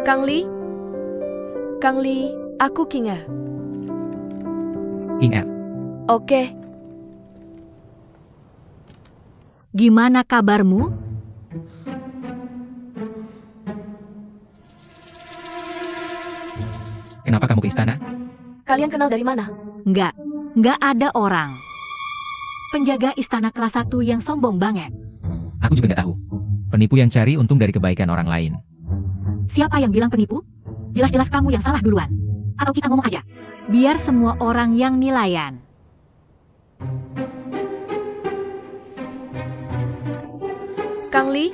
Kang Li? Kang Li, aku King Er. King Er. Oke, Gimana kabarmu? Kenapa kamu ke istana? kalian kenal dari mana? Nggak ada orang. Penjaga istana kelas 1 yang sombong banget. Aku juga nggak tahu. Penipu yang cari untung dari kebaikan orang lain. Siapa yang bilang penipu? Jelas-jelas kamu yang salah duluan. Atau kita ngomong aja. Biar semua orang yang nilayan. Kang Li?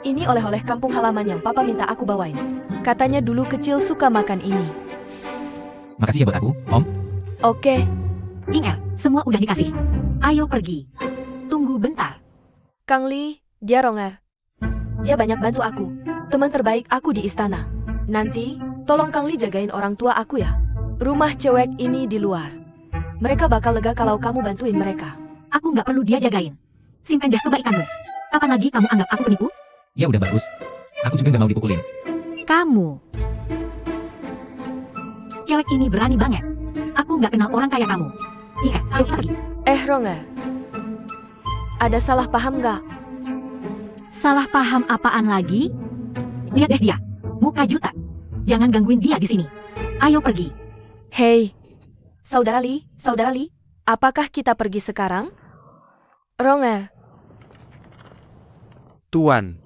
Ini oleh-oleh kampung halaman yang papa minta aku bawain. Katanya dulu kecil suka makan ini. Makasih ya buat aku, Om. Oke, Ingat, semua udah dikasih. Ayo pergi. Tunggu bentar. Kang Li, dia Ronger. Dia banyak bantu aku. Teman terbaik aku di istana. Nanti, tolong Kang Li jagain orang tua aku ya. Rumah cewek ini di luar. Mereka bakal lega kalau kamu bantuin mereka. Aku nggak perlu dia jagain. Simpen deh kebaikanmu. Kapan lagi kamu anggap aku penipu? Ya udah bagus. Aku juga nggak mau dipukulin. Kamu. Cewek ini berani banget. Aku nggak kenal orang kayak kamu. Ingat, ayo kita pergi. Ronger. Ada salah paham nggak? Salah paham apaan lagi? Lihat deh dia. Muka juta. Jangan gangguin dia di sini. Ayo pergi. Hei, Saudara Li, apakah kita pergi sekarang? Ronger, Tuan,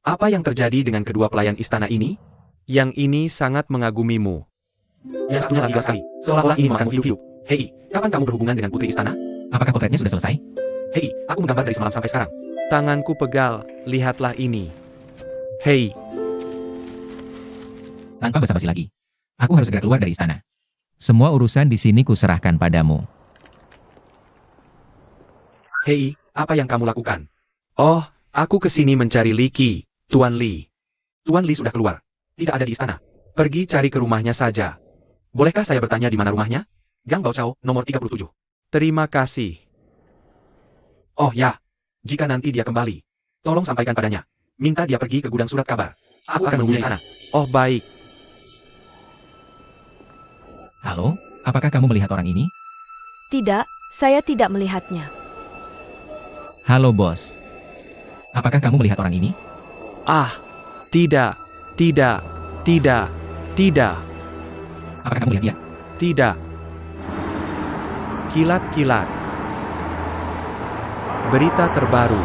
apa yang terjadi dengan kedua pelayan istana ini? Yang ini sangat mengagumimu. Yang satunya lagi sekali, seolah-olah ini memakanmu hidup-hidup. Hei, kapan kamu berhubungan dengan putri istana? Apakah potretnya sudah selesai? Hei, aku menggambar dari semalam sampai sekarang. Tanganku pegal, lihatlah ini. Hei, Tanpa basa-basi lagi. Aku harus segera keluar dari istana. Semua urusan di sini kuserahkan padamu. hei, apa yang kamu lakukan? Oh, aku kesini mencari Liki, Tuan Li. Tuan Li sudah keluar. Tidak ada di istana. Pergi cari ke rumahnya saja. Bolehkah saya bertanya di mana rumahnya? Gang Baochao, nomor 37. Terima kasih. Oh ya, jika nanti dia kembali, tolong sampaikan padanya. Minta dia pergi ke gudang surat kabar. Aku akan menunggu di sana. Oh baik. Halo, apakah kamu melihat orang ini? tidak, saya tidak melihatnya. Halo bos. Apakah kamu melihat orang ini? Ah, tidak, tidak, tidak, tidak, Apakah kamu melihat dia? tidak. Kilat-kilat. Berita terbaru.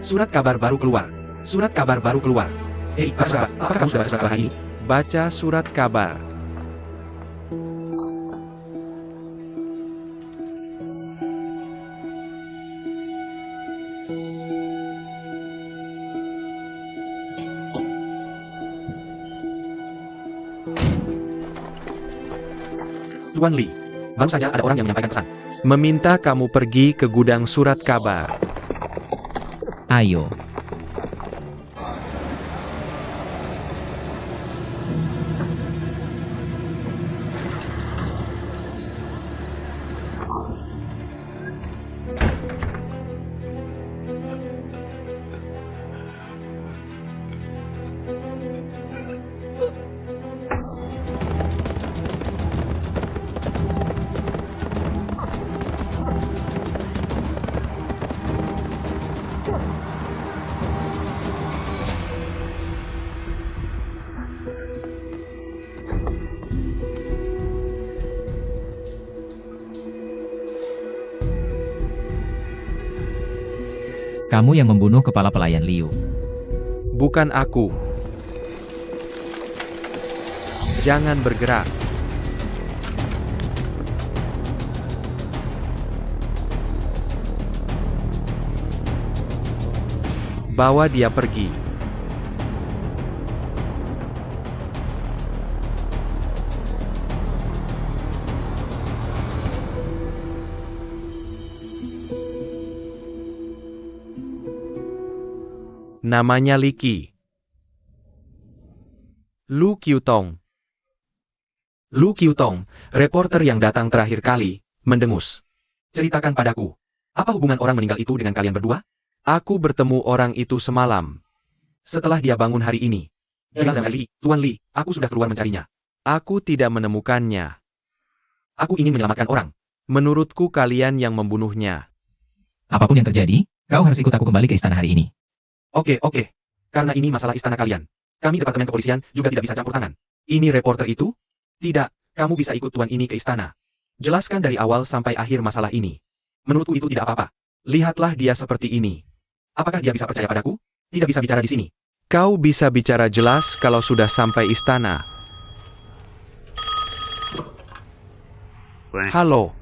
Surat kabar baru keluar. Surat kabar baru keluar. Hei, baca surat. Apakah kamu sudah baca surat kabar ini? Baca surat kabar. Tuan Li, baru saja ada orang yang menyampaikan pesan. Meminta kamu pergi ke gudang surat kabar. Ayo. Kamu yang membunuh kepala pelayan Liu. Bukan aku. Jangan bergerak. Bawa dia pergi. Namanya Liki. Lu Qiutong. Lu Qiutong, reporter yang datang terakhir kali, mendengus. Ceritakan padaku, apa hubungan orang meninggal itu dengan kalian berdua? Aku bertemu orang itu semalam. Setelah dia bangun hari ini. Bilang Li, Tuan Li, aku sudah keluar mencarinya. Aku tidak menemukannya. Aku ingin menyelamatkan orang. Menurutku kalian yang membunuhnya. Apapun yang terjadi, kau harus ikut aku kembali ke istana hari ini. Oke. Karena ini masalah istana kalian. Kami Departemen Kepolisian juga tidak bisa campur tangan. Ini reporter itu? Tidak, kamu bisa ikut tuan ini ke istana. Jelaskan dari awal sampai akhir masalah ini. Menurutku itu tidak apa-apa. Lihatlah dia seperti ini. Apakah dia bisa percaya padaku? Tidak bisa bicara di sini. Kau bisa bicara jelas kalau sudah sampai istana. Halo.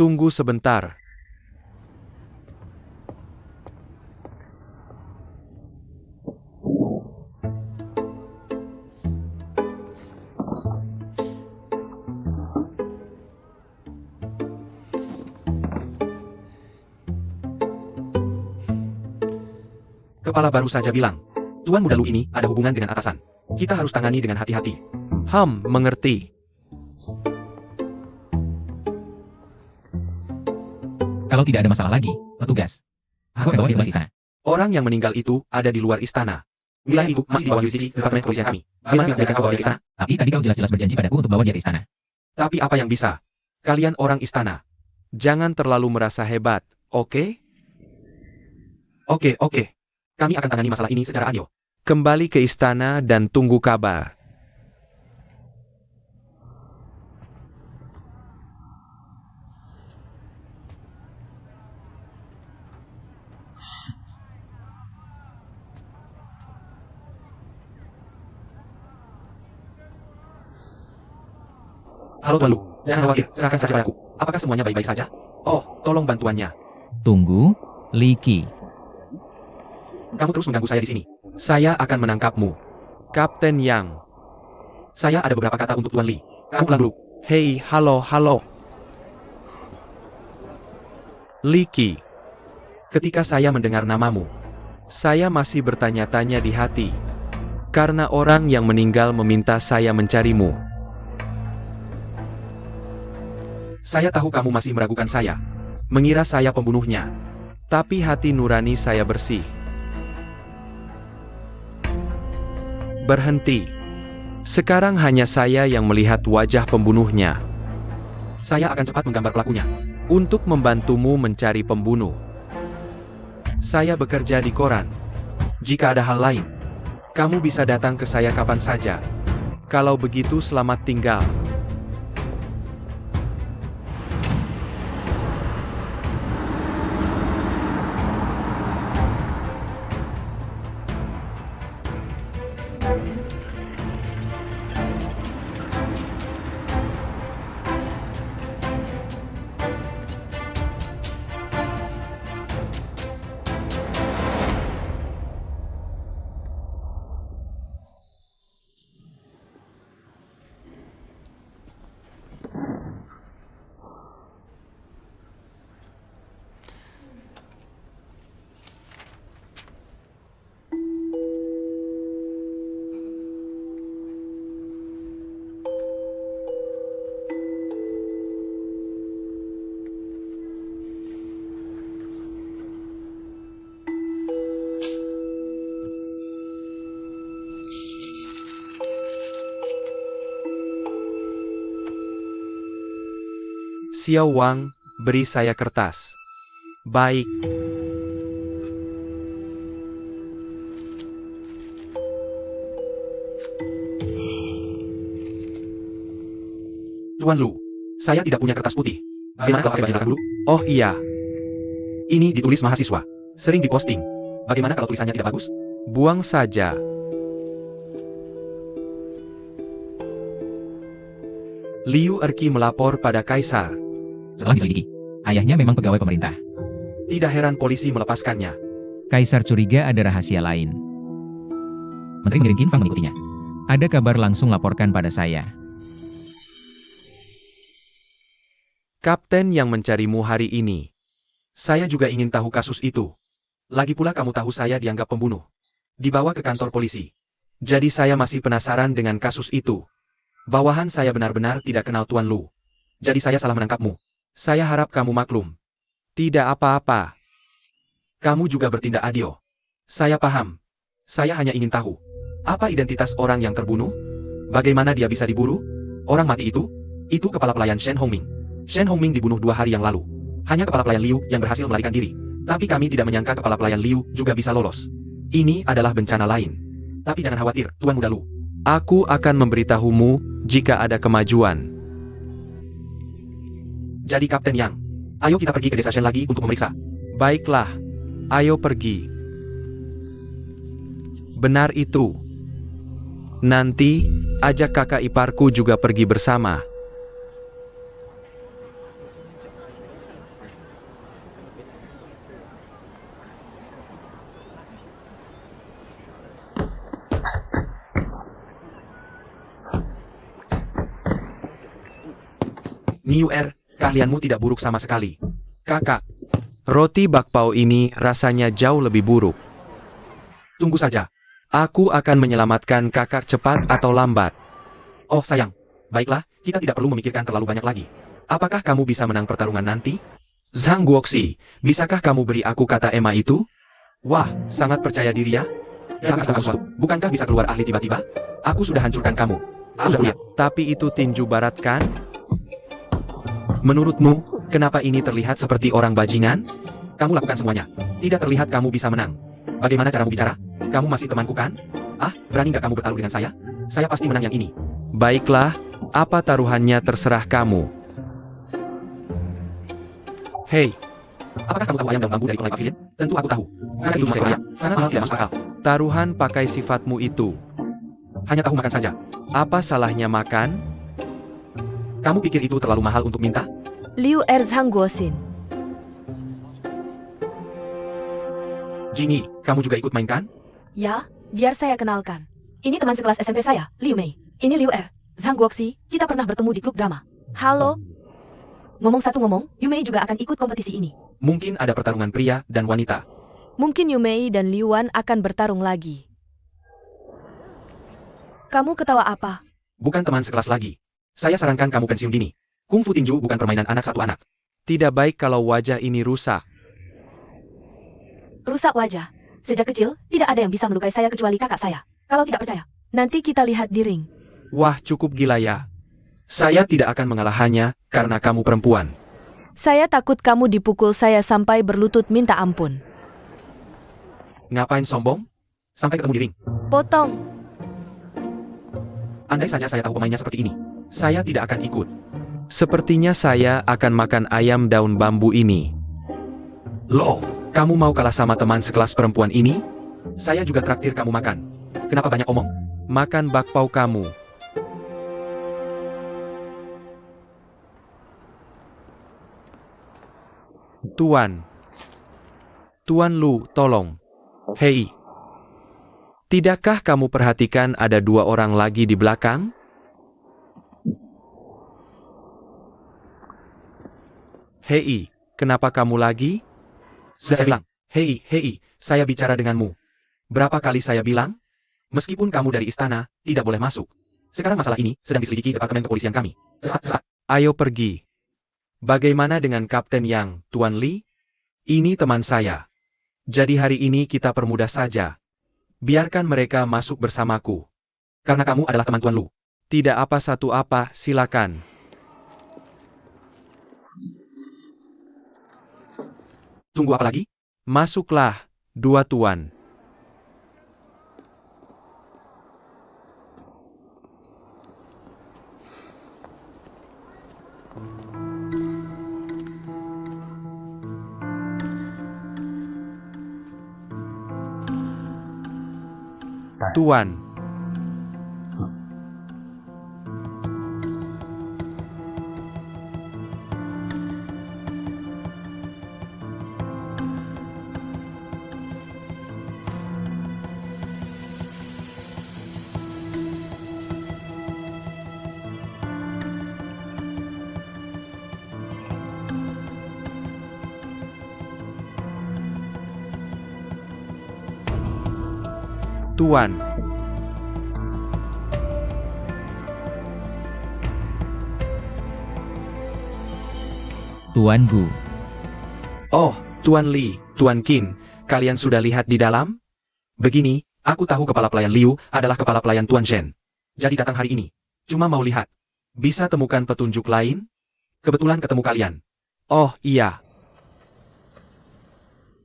Tunggu sebentar. Kepala baru saja bilang, Tuan Muda Lu ini ada hubungan dengan atasan. Kita harus tangani dengan hati-hati. Mengerti. Kalau tidak ada masalah lagi, petugas. Aku akan bawa dia kembali ke sana. Orang yang meninggal itu ada di luar istana. Wilayah itu masih di bawah jurisdiksi Departemen Kepolisian kami. Bagaimana sebaiknya kau bawa dia ke sana? Tapi tadi kau jelas-jelas berjanji padaku untuk bawa dia ke istana. Tapi apa yang bisa? Kalian orang istana. Jangan terlalu merasa hebat, oke? Oke. Kami akan tangani masalah ini secara adil. Kembali ke istana dan tunggu kabar. Halo Tuan Lu, jangan khawatir, serahkan saja padaku. Apakah semuanya baik-baik saja? Oh, tolong bantuannya. Tunggu, Liki. Kamu terus mengganggu saya di sini. Saya akan menangkapmu. Kapten Yang. Saya ada beberapa kata untuk Tuan Li. Kamu pulang dulu. Hei, halo. Liki. Ketika saya mendengar namamu, saya masih bertanya-tanya di hati. Karena orang yang meninggal meminta saya mencarimu. Saya tahu kamu masih meragukan saya. Mengira saya pembunuhnya. Tapi hati nurani saya bersih. Berhenti. Sekarang hanya saya yang melihat wajah pembunuhnya. Saya akan cepat menggambar pelakunya. Untuk membantumu mencari pembunuh. Saya bekerja di koran. Jika ada hal lain, kamu bisa datang ke saya kapan saja. Kalau begitu selamat tinggal. Xiao Wang, beri saya kertas. Baik. Tuan Lu, saya tidak punya kertas putih. Bagaimana kalau pakai baju belakang dulu? Oh iya. Ini ditulis mahasiswa. Sering diposting. Bagaimana kalau tulisannya tidak bagus? Buang saja. Liu Erqi melapor pada Kaisar. Setelah diselidiki, ayahnya memang pegawai pemerintah. Tidak heran polisi melepaskannya. Kaisar curiga ada rahasia lain. Menteri mengirim Qin Fang mengikutinya. Ada kabar langsung laporkan pada saya. Kapten yang mencarimu hari ini. Saya juga ingin tahu kasus itu. Lagi pula kamu tahu saya dianggap pembunuh. Dibawa ke kantor polisi. Jadi saya masih penasaran dengan kasus itu. Bawahan saya benar-benar tidak kenal Tuan Lu. Jadi saya salah menangkapmu. Saya harap kamu maklum. Tidak apa-apa. Kamu juga bertindak adil. Saya paham. Saya hanya ingin tahu. Apa identitas orang yang terbunuh? Bagaimana dia bisa diburu? Orang mati itu? Itu kepala pelayan Shen Hongming. Shen Hongming dibunuh 2 hari yang lalu. Hanya kepala pelayan Liu yang berhasil melarikan diri. Tapi kami tidak menyangka kepala pelayan Liu juga bisa lolos. Ini adalah bencana lain. Tapi jangan khawatir, Tuan Muda Lu. Aku akan memberitahumu jika ada kemajuan. Jadi Kapten Yang, ayo kita pergi ke desa Shen lagi untuk memeriksa. Baiklah, ayo pergi. Benar itu. Nanti, ajak kakak iparku juga pergi bersama. Niuer, keahlianmu tidak buruk sama sekali. Kakak, roti bakpao ini rasanya jauh lebih buruk. Tunggu saja. Aku akan menyelamatkan kakak cepat atau lambat. Oh sayang, baiklah, kita tidak perlu memikirkan terlalu banyak lagi. Apakah kamu bisa menang pertarungan nanti? Zhang Guoxi, bisakah kamu beri aku kata Emma itu? Wah, sangat percaya diri ya? Ya, sesuatu. Bukankah bisa keluar ahli tiba-tiba? Aku sudah hancurkan kamu. Aku sudah lihat. Tapi itu tinju barat kan? Menurutmu, kenapa ini terlihat seperti orang bajingan? Kamu lakukan semuanya. Tidak terlihat kamu bisa menang. Bagaimana caramu bicara? Kamu masih temanku kan? Ah, berani nggak kamu bertaruh dengan saya? Saya pasti menang yang ini. Baiklah, apa taruhannya terserah kamu. Hei, apakah kamu tahu ayam daun bambu dari Tonlai Pavilion? Tentu aku tahu. Karena itu cuma ayam, sangat mahal tidak masuk akal. Taruhan pakai sifatmu itu. Hanya tahu makan saja. Apa salahnya makan? Kamu pikir itu terlalu mahal untuk minta? Liu Zhang Guoxin. Jingyi, kamu juga ikut main kan? Ya, biar saya kenalkan. Ini teman sekelas SMP saya, Liu Mei. Ini Liu Zhang Guoxi, kita pernah bertemu di klub drama. Halo. Ngomong satu ngomong, Yu Mei juga akan ikut kompetisi ini. Mungkin ada pertarungan pria dan wanita. Mungkin Yu Mei dan Liu Wan akan bertarung lagi. Kamu ketawa apa? Bukan teman sekelas lagi. Saya sarankan kamu pensiun dini. Kungfu tinju bukan permainan anak satu anak. Tidak baik kalau wajah ini rusak. Rusak wajah. Sejak kecil, tidak ada yang bisa melukai saya kecuali kakak saya. Kalau tidak percaya, nanti kita lihat di ring. Wah, cukup gila ya. Saya tidak akan mengalahkannya karena kamu perempuan. Saya takut kamu dipukul saya sampai berlutut minta ampun. Ngapain sombong? Sampai ketemu di ring. Potong. Andai saja saya tahu pemainnya seperti ini, saya tidak akan ikut. Sepertinya saya akan makan ayam daun bambu ini. Loh, kamu mau kalah sama teman sekelas perempuan ini? Saya juga traktir kamu makan. Kenapa banyak omong? Makan bakpao kamu. Tuan. Tuan Lu, tolong. Hei. Tidakkah kamu perhatikan ada dua orang lagi di belakang? Hei, kenapa kamu lagi? Sudah saya bilang. Hei, saya bicara denganmu. Berapa kali saya bilang? Meskipun kamu dari istana, tidak boleh masuk. Sekarang masalah ini sedang diselidiki Departemen Kepolisian kami. Ayo pergi. Bagaimana dengan Kapten Yang, Tuan Li? Ini teman saya. Jadi hari ini kita permudah saja. Biarkan mereka masuk bersamaku. Karena kamu adalah teman Tuan Lu. Tidak apa, silakan. Tunggu apa lagi? Masuklah, dua tuan. Tuan. Tuan. Tuan Gu. Oh, Tuan Li, Tuan Qin, kalian sudah lihat di dalam? Begini, aku tahu kepala pelayan Liu adalah kepala pelayan Tuan Shen. Jadi datang hari ini. Cuma mau lihat. Bisa temukan petunjuk lain? Kebetulan ketemu kalian. Oh, iya.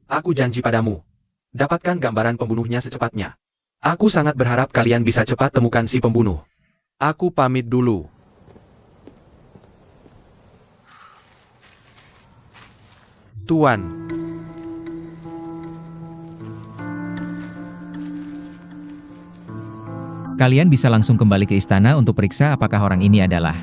Aku janji padamu. Dapatkan gambaran pembunuhnya secepatnya. Aku sangat berharap kalian bisa cepat temukan si pembunuh. Aku pamit dulu. Tuan. Kalian bisa langsung kembali ke istana untuk periksa apakah orang ini adalah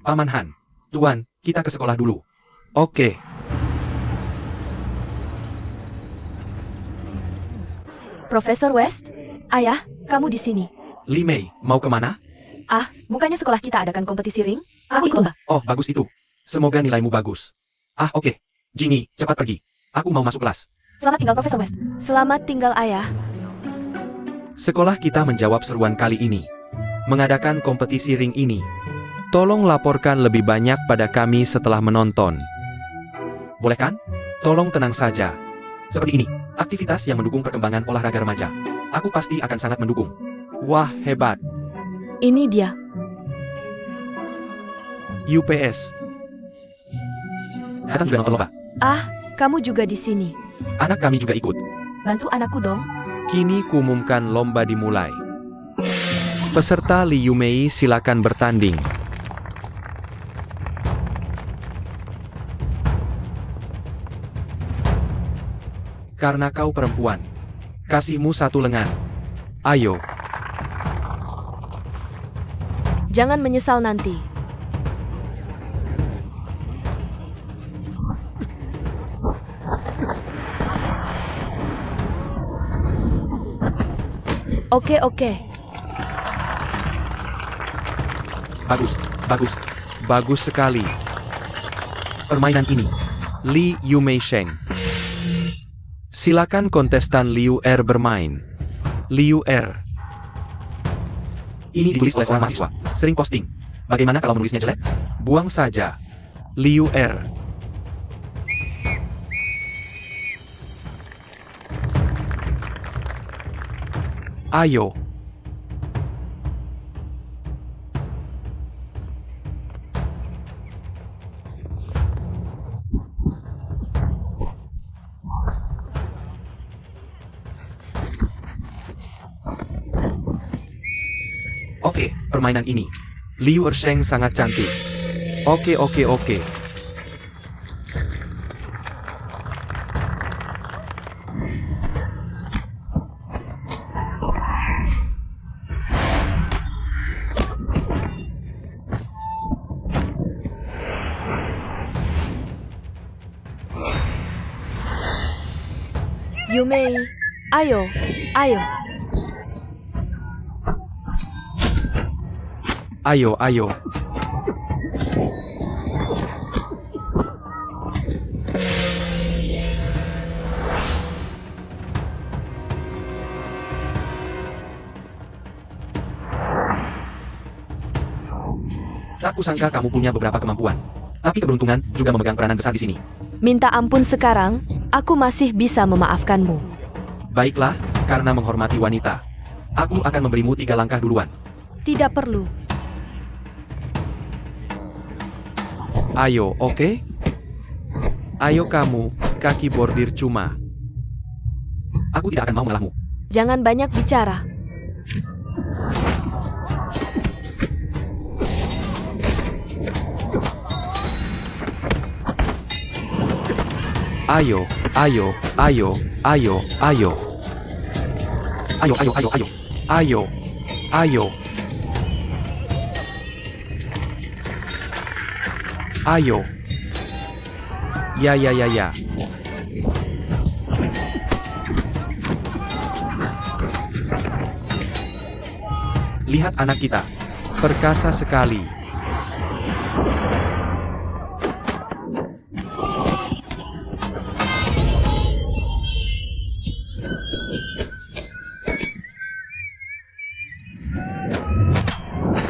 Paman Han. Tuan, kita ke sekolah dulu. Oke. Profesor West? Ayah, kamu di sini. Li Mei, mau kemana? Ah, bukannya sekolah kita adakan kompetisi ring? Aku ikut lomba. Oh, bagus itu. Semoga nilaimu bagus. Ah, oke. Ginny, cepat pergi. Aku mau masuk kelas. Selamat tinggal Profesor West. Selamat tinggal ayah. Sekolah kita menjawab seruan kali ini. Mengadakan kompetisi ring ini. Tolong laporkan lebih banyak pada kami setelah menonton. Boleh kan? Tolong tenang saja. Seperti ini, aktivitas yang mendukung perkembangan olahraga remaja. Aku pasti akan sangat mendukung. Wah, hebat. Ini dia. UPS. Datang juga nonton lomba. Ah, kamu juga di sini. Anak kami juga ikut. Bantu anakku dong. Kini kuumumkan lomba dimulai. Peserta Li Yumei silakan bertanding. Karena kau perempuan, kasihmu satu lengan. Ayo, Jangan menyesal nanti. Oke, oke. bagus, bagus, bagus sekali. Permainan ini, Li Yumei Sheng. Silakan kontestan Liu Er bermain. Liu Er. Ini ditulis oleh seorang mahasiswa. Sering posting. Bagaimana kalau menulisnya jelek? Buang saja. Liu Er. Ayo. Oke, permainan ini. Liu Ersheng sangat cantik. Oke, oke, oke. Yumei, ayo, ayo. Ayo, ayo. Tak kusangka kamu punya beberapa kemampuan. Tapi keberuntungan juga memegang peranan besar di sini. Minta ampun sekarang, aku masih bisa memaafkanmu. Baiklah, karena menghormati wanita. Aku akan memberimu 3 langkah duluan. Tidak perlu. Ayo, oke? Ayo kamu, kaki bordir cuma. Aku tidak akan mau mengalahmu. Jangan banyak bicara. Ayo, ayo, ayo, ayo, ayo. Ayo, ayo, ayo, ayo. Ayo, ayo. Ayo. Ya, ya, ya, ya. Lihat anak kita. Perkasa sekali.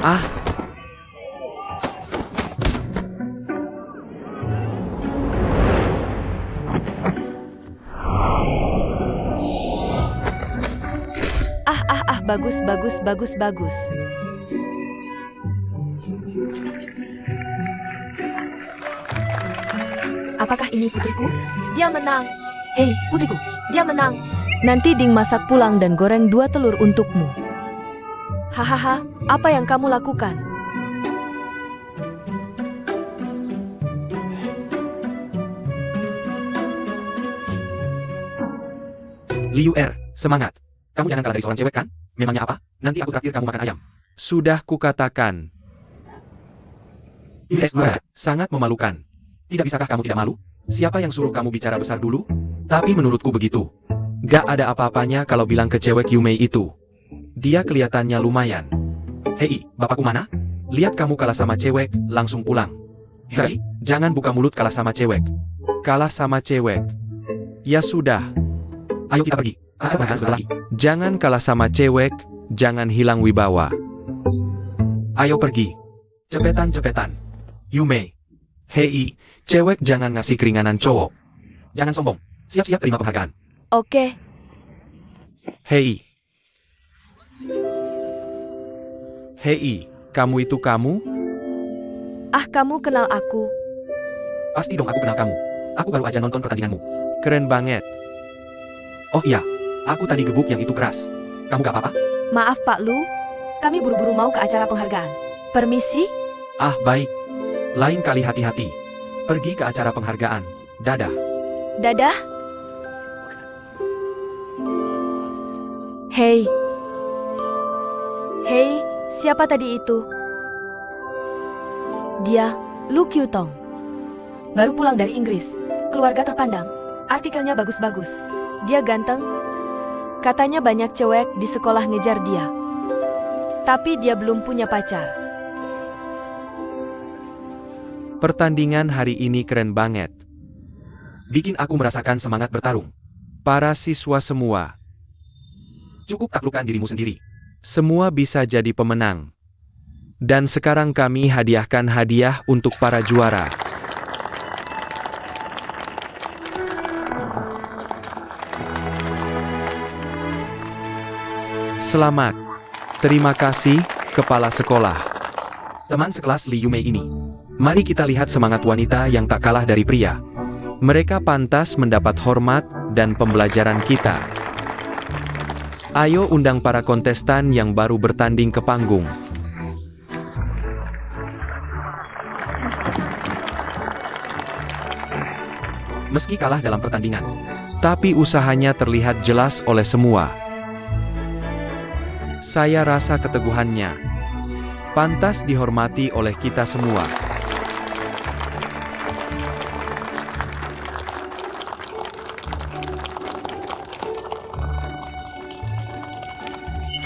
Ah. Bagus, bagus, bagus, bagus. Apakah ini putriku? Dia menang. Hei, putriku, dia menang. Nanti Ding masak pulang dan goreng 2 telur untukmu. Hahaha, apa yang kamu lakukan? Liu Er, semangat. Kamu jangan kalah dari seorang cewek kan? Memangnya apa? Nanti aku traktir kamu makan ayam. Sudah kukatakan. IS2 sangat memalukan. Tidak bisakah kamu tidak malu? Siapa yang suruh kamu bicara besar dulu? Tapi menurutku begitu. Gak ada apa-apanya kalau bilang ke cewek Yumei itu. Dia kelihatannya lumayan. Hei, bapakku mana? Lihat kamu kalah sama cewek, langsung pulang. Hisashi, jangan buka mulut kalah sama cewek. Kalah sama cewek. Ya sudah. Ayo kita pergi. Acara sebentar lagi. Jangan kalah sama cewek, jangan hilang wibawa. Ayo pergi. Cepetan-cepetan. Yumei. Hei, cewek jangan ngasih keringanan cowok. Jangan sombong. Siap-siap terima penghargaan. Oke, Hei. Hei, kamu itu kamu? kamu kenal aku. Pasti dong aku kenal kamu. Aku baru aja nonton pertandinganmu. Keren banget. Oh iya, aku tadi gebuk yang itu keras. Kamu gak apa-apa? Maaf Pak Lu, kami buru-buru mau ke acara penghargaan. Permisi? Ah, baik. Lain kali hati-hati. Pergi ke acara penghargaan. Dadah. Dadah. Hei. Hei, siapa tadi itu? Dia, Lu Kyutong. Baru pulang dari Inggris. Keluarga terpandang. Artikelnya bagus-bagus. Dia ganteng. Katanya banyak cewek di sekolah ngejar dia. Tapi dia belum punya pacar. Pertandingan hari ini keren banget. Bikin aku merasakan semangat bertarung. Para siswa semua. Cukup taklukkan dirimu sendiri. Semua bisa jadi pemenang. Dan sekarang kami hadiahkan hadiah untuk para juara. Selamat. Terima kasih, Kepala Sekolah. Teman sekelas Li Yumei ini. Mari kita lihat semangat wanita yang tak kalah dari pria. Mereka pantas mendapat hormat dan pembelajaran kita. Ayo undang para kontestan yang baru bertanding ke panggung. Meski kalah dalam pertandingan, tapi usahanya terlihat jelas oleh semua. Saya rasa keteguhannya pantas dihormati oleh kita semua.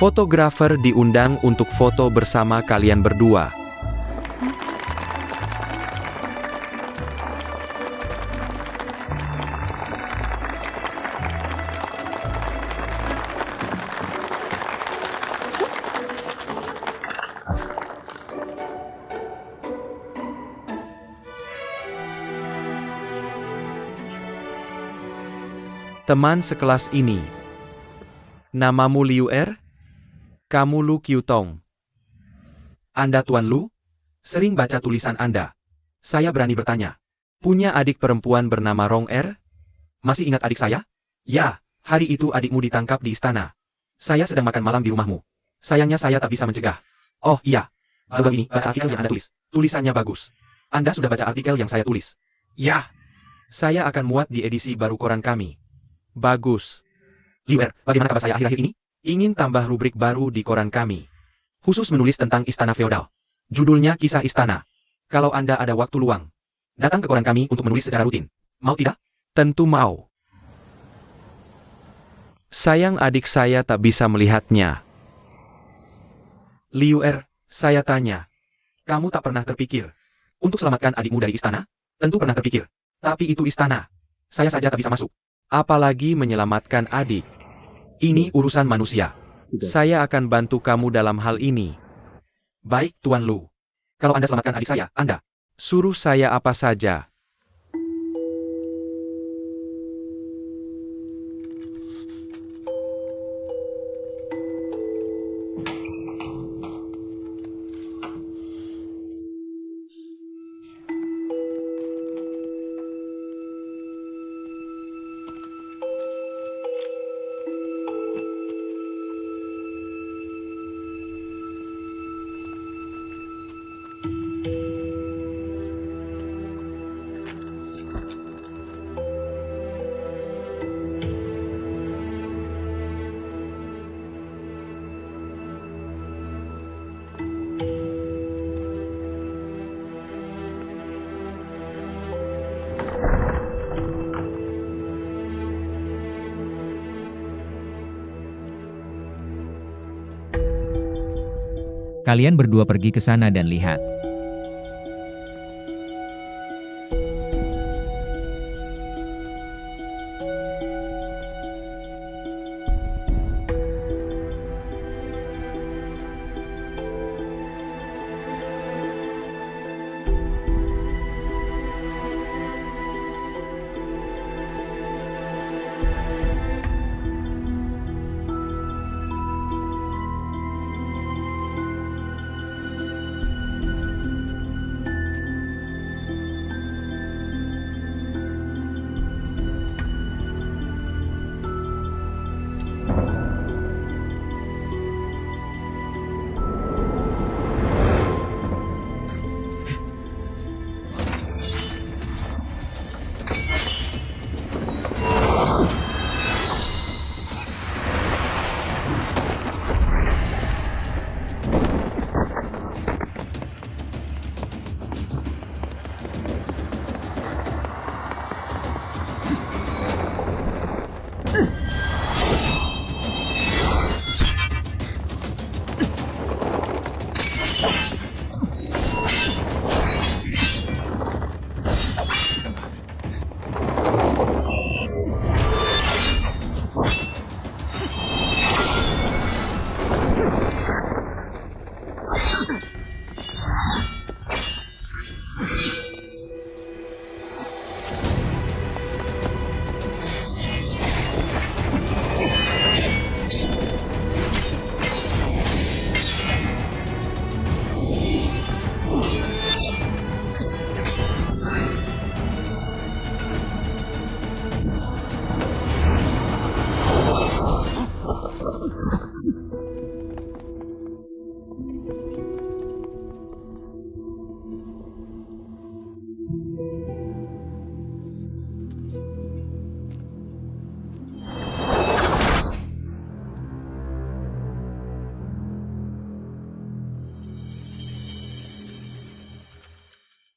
Fotografer diundang untuk foto bersama kalian berdua. Teman sekelas ini. Namamu Liu Er? Kamu Lu Kyutong. Anda Tuan Lu? Sering baca tulisan Anda. Saya berani bertanya. Punya adik perempuan bernama Rong Er? Masih ingat adik saya? Ya, hari itu adikmu ditangkap di istana. Saya sedang makan malam di rumahmu. Sayangnya saya tak bisa mencegah. Oh iya. Begini, baca artikel yang Anda tulis. Tulisannya bagus. Anda sudah baca artikel yang saya tulis? Ya. Saya akan muat di edisi baru koran kami. Bagus. Liu Er, bagaimana kabar saya akhir-akhir ini? Ingin tambah rubrik baru di koran kami. Khusus menulis tentang istana feodal. Judulnya Kisah Istana. Kalau Anda ada waktu luang, datang ke koran kami untuk menulis secara rutin. Mau tidak? Tentu mau. Sayang adik saya tak bisa melihatnya. Liu Er, saya tanya. Kamu tak pernah terpikir untuk selamatkan adikmu dari istana? Tentu pernah terpikir. Tapi itu istana. Saya saja tak bisa masuk. Apalagi menyelamatkan adik. Ini urusan manusia. Saya akan bantu kamu dalam hal ini. Baik, Tuan Lu. Kalau Anda selamatkan adik saya, Anda suruh saya apa saja. Kalian berdua pergi ke sana dan lihat.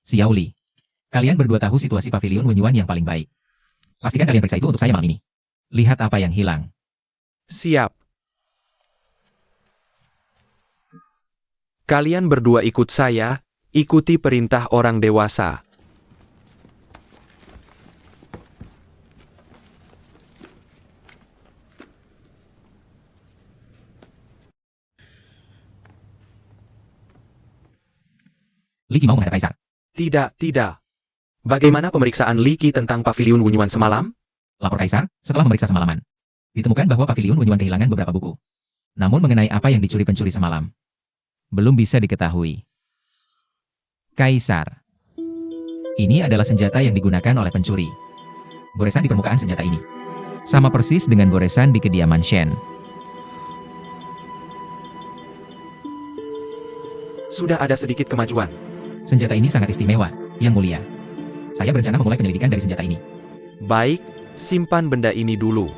Xiao Li. Kalian berdua tahu situasi pavilion Wenyuan yang paling baik. Pastikan kalian periksa itu untuk saya malam ini. Lihat apa yang hilang. Siap. Kalian berdua ikut saya, ikuti perintah orang dewasa. Li Qi mau menghadap Kaisar. Tidak. Bagaimana pemeriksaan Li Qi tentang pavilion Wenyuan semalam? Lapor Kaisar, setelah memeriksa semalaman. Ditemukan bahwa pavilion Wenyuan kehilangan beberapa buku. Namun mengenai apa yang dicuri pencuri semalam, belum bisa diketahui. Kaisar. Ini adalah senjata yang digunakan oleh pencuri. Goresan di permukaan senjata ini sama persis dengan goresan di kediaman Shen. Sudah ada sedikit kemajuan. Senjata ini sangat istimewa, Yang Mulia. Saya berencana memulai penyelidikan dari senjata ini. Baik, simpan benda ini dulu.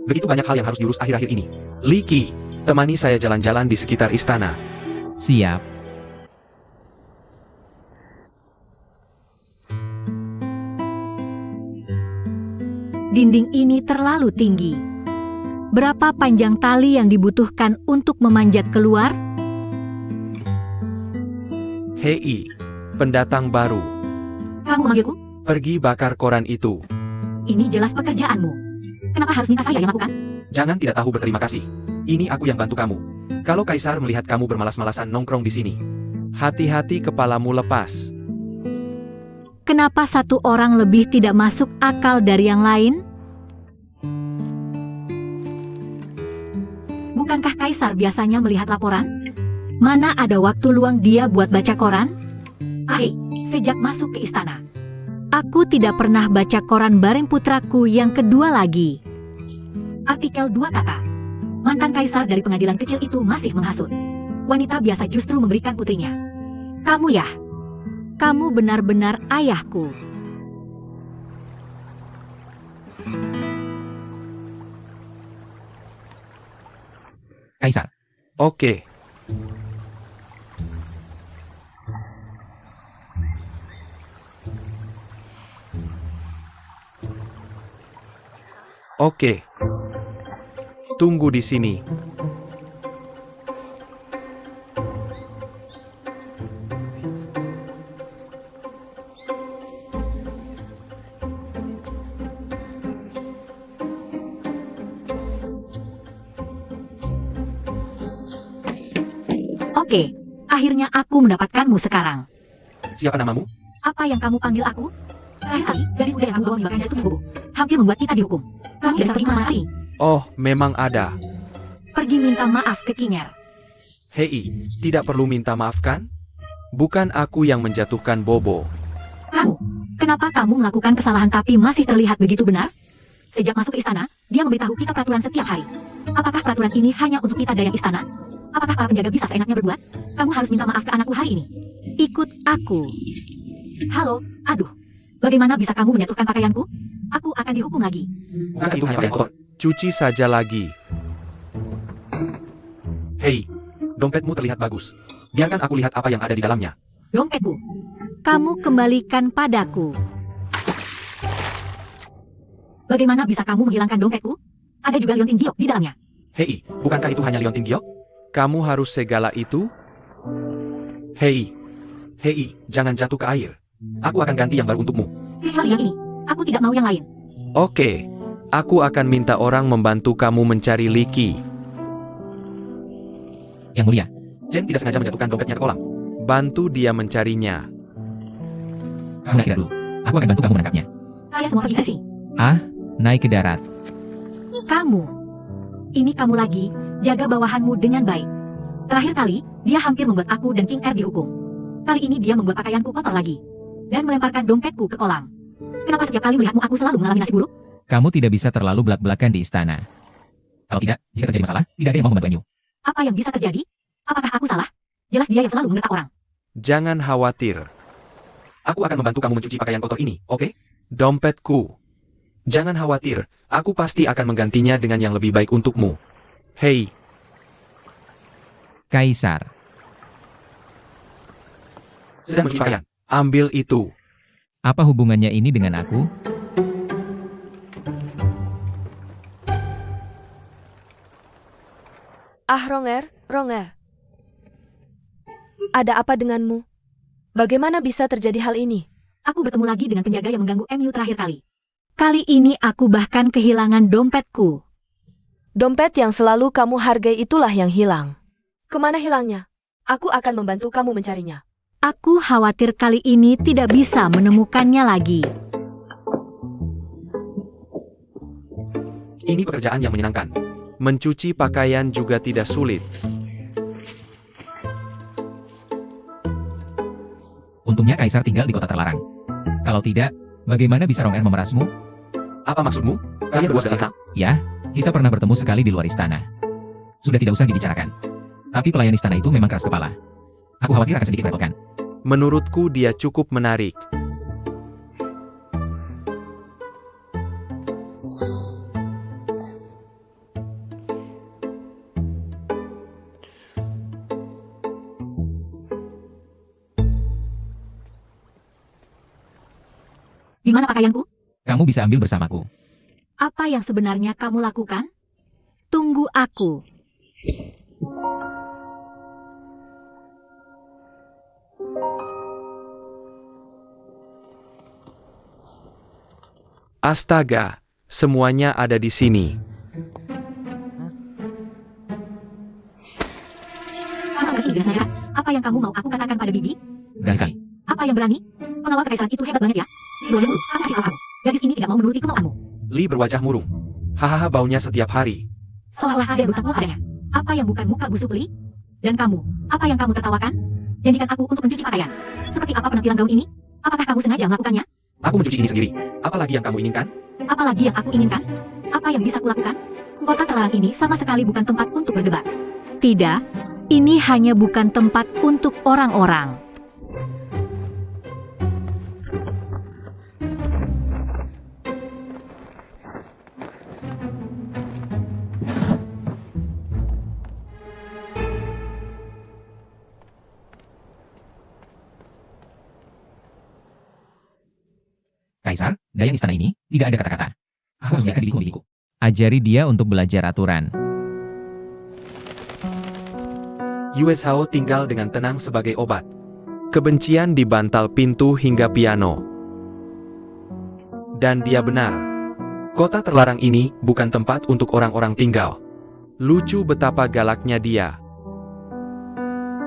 Begitu banyak hal yang harus diurus akhir-akhir ini. Li Qi, temani saya jalan-jalan di sekitar istana. Siap. Dinding ini terlalu tinggi. Berapa panjang tali yang dibutuhkan untuk memanjat keluar? Hei, pendatang baru. Kamu memanggilku? Pergi bakar koran itu. Ini jelas pekerjaanmu. Kenapa harus minta saya yang lakukan? Jangan tidak tahu berterima kasih. Ini aku yang bantu kamu. Kalau Kaisar melihat kamu bermalas-malasan nongkrong di sini, hati-hati kepalamu lepas. Kenapa satu orang lebih tidak masuk akal dari yang lain? Bukankah Kaisar biasanya melihat laporan? Mana ada waktu luang dia buat baca koran? Sejak masuk ke istana, aku tidak pernah baca koran bareng putraku yang kedua lagi. Artikel 2 kata, mantan kaisar dari pengadilan kecil itu masih menghasut. Wanita biasa justru memberikan putrinya. Kamu ya? Kamu benar-benar ayahku. Kaisar. Oke. Oke. Tunggu di sini. Oke, akhirnya aku mendapatkanmu sekarang. Siapa namamu? Apa yang kamu panggil aku? Terakhir kali, gadis muda yang kamu bawa menyebarkan jatuh bobo. Hampir membuat kita dihukum. Kamu bisa pergi kemana lagi? Oh, memang ada. Pergi minta maaf ke Kinger. Hei, tidak perlu minta maaf kan? Bukan aku yang menjatuhkan Bobo. Kamu, kenapa kamu melakukan kesalahan tapi masih terlihat begitu benar? Sejak masuk ke istana, dia memberitahu kita peraturan setiap hari. Apakah peraturan ini hanya untuk kita dayang istana? Apakah para penjaga bisa seenaknya berbuat? Kamu harus minta maaf ke anakku hari ini. Ikut aku. Halo, aduh. Bagaimana bisa kamu menjatuhkan pakaianku? Aku akan dihukum lagi. Bukankah itu hanya pakaian kotor? Cuci saja lagi. Hei, dompetmu terlihat bagus. Biarkan aku lihat apa yang ada di dalamnya. Dompetku. Kamu kembalikan padaku. Bagaimana bisa kamu menghilangkan dompetku? Ada juga liontin giok di dalamnya. Hei, bukankah itu hanya liontin giok? Kamu harus segala itu? Hei, jangan jatuh ke air. Aku akan ganti yang baru untukmu. Kecuali yang ini, aku tidak mau yang lain. Oke, aku akan minta orang membantu kamu mencari Liki. Yang mulia, Jen tidak sengaja menjatuhkan dompetnya ke kolam. Bantu dia mencarinya. kamu naik ke darat dulu. Aku akan bantu kamu menangkapnya. Kalian semua pergi dari sini. Naik ke darat. Kamu. Ini kamu lagi, jaga bawahanmu dengan baik. Terakhir kali, dia hampir membuat aku dan King R dihukum. Kali ini dia membuat pakaianku kotor lagi. Dan melemparkan dompetku ke kolam. Kenapa setiap kali melihatmu aku selalu mengalami nasib buruk? Kamu tidak bisa terlalu belak-belakan di istana. Kalau tidak, jika terjadi masalah, tidak ada yang mau membantumu. Apa yang bisa terjadi? Apakah aku salah? Jelas dia yang selalu menggertak orang. Jangan khawatir. Aku akan membantu kamu mencuci pakaian kotor ini, oke? Dompetku. Jangan khawatir, aku pasti akan menggantinya dengan yang lebih baik untukmu. Hei, Kaisar. sedang mencuci pakaian. Ambil itu. Apa hubungannya ini dengan aku? Ronger. Ada apa denganmu? Bagaimana bisa terjadi hal ini? Aku bertemu lagi dengan penjaga yang mengganggu MU terakhir kali. Kali ini aku bahkan kehilangan dompetku. Dompet yang selalu kamu hargai itulah yang hilang. Kemana hilangnya? Aku akan membantu kamu mencarinya. Aku khawatir kali ini tidak bisa menemukannya lagi. Ini pekerjaan yang menyenangkan. Mencuci pakaian juga tidak sulit. Untungnya Kaisar tinggal di kota terlarang. Kalau tidak, bagaimana bisa Ronger memerasmu? Apa maksudmu? Kalian berdua sedang senang? Ya, kita pernah bertemu sekali di luar istana. Sudah tidak usah dibicarakan. Tapi pelayan istana itu memang keras kepala. Aku khawatir akan sedikit merepotkan. Menurutku dia cukup menarik. Di mana pakaianku? Kamu bisa ambil bersamaku. Apa yang sebenarnya kamu lakukan? Tunggu aku. Astaga, semuanya ada di sini. Kamu ini biasa jahat. Apa yang kamu mau aku katakan pada Bibi? Berani sekali. Apa yang berani? Pengawal kekaisaran itu hebat banget ya. Berwajah buruk, aku kasih tahu kamu. Gadis ini tidak mau menuruti kemauanmu. Lee berwajah murung. Hahaha, baunya setiap hari. Seolah-olah ada yang bertemu padanya. Apa yang bukan muka busuk Li? Dan kamu, apa yang kamu tertawakan? Janjikan aku untuk mencuci pakaian. Seperti apa penampilan gaun ini? Apakah kamu sengaja melakukannya? Aku mencuci ini sendiri. Apalagi yang kamu inginkan? Apalagi yang aku inginkan? Apa yang bisa kulakukan? Kota terlarang ini sama sekali bukan tempat untuk berdebat. Tidak, ini hanya bukan tempat untuk orang-orang. Kaisar, dayang istana ini, tidak ada kata-kata. Aku harus biarkan bibiku. Ajari dia untuk belajar aturan. USHO tinggal dengan tenang sebagai obat. Kebencian di bantal pintu hingga piano. Dan dia benar. Kota terlarang ini bukan tempat untuk orang-orang tinggal. Lucu betapa galaknya dia.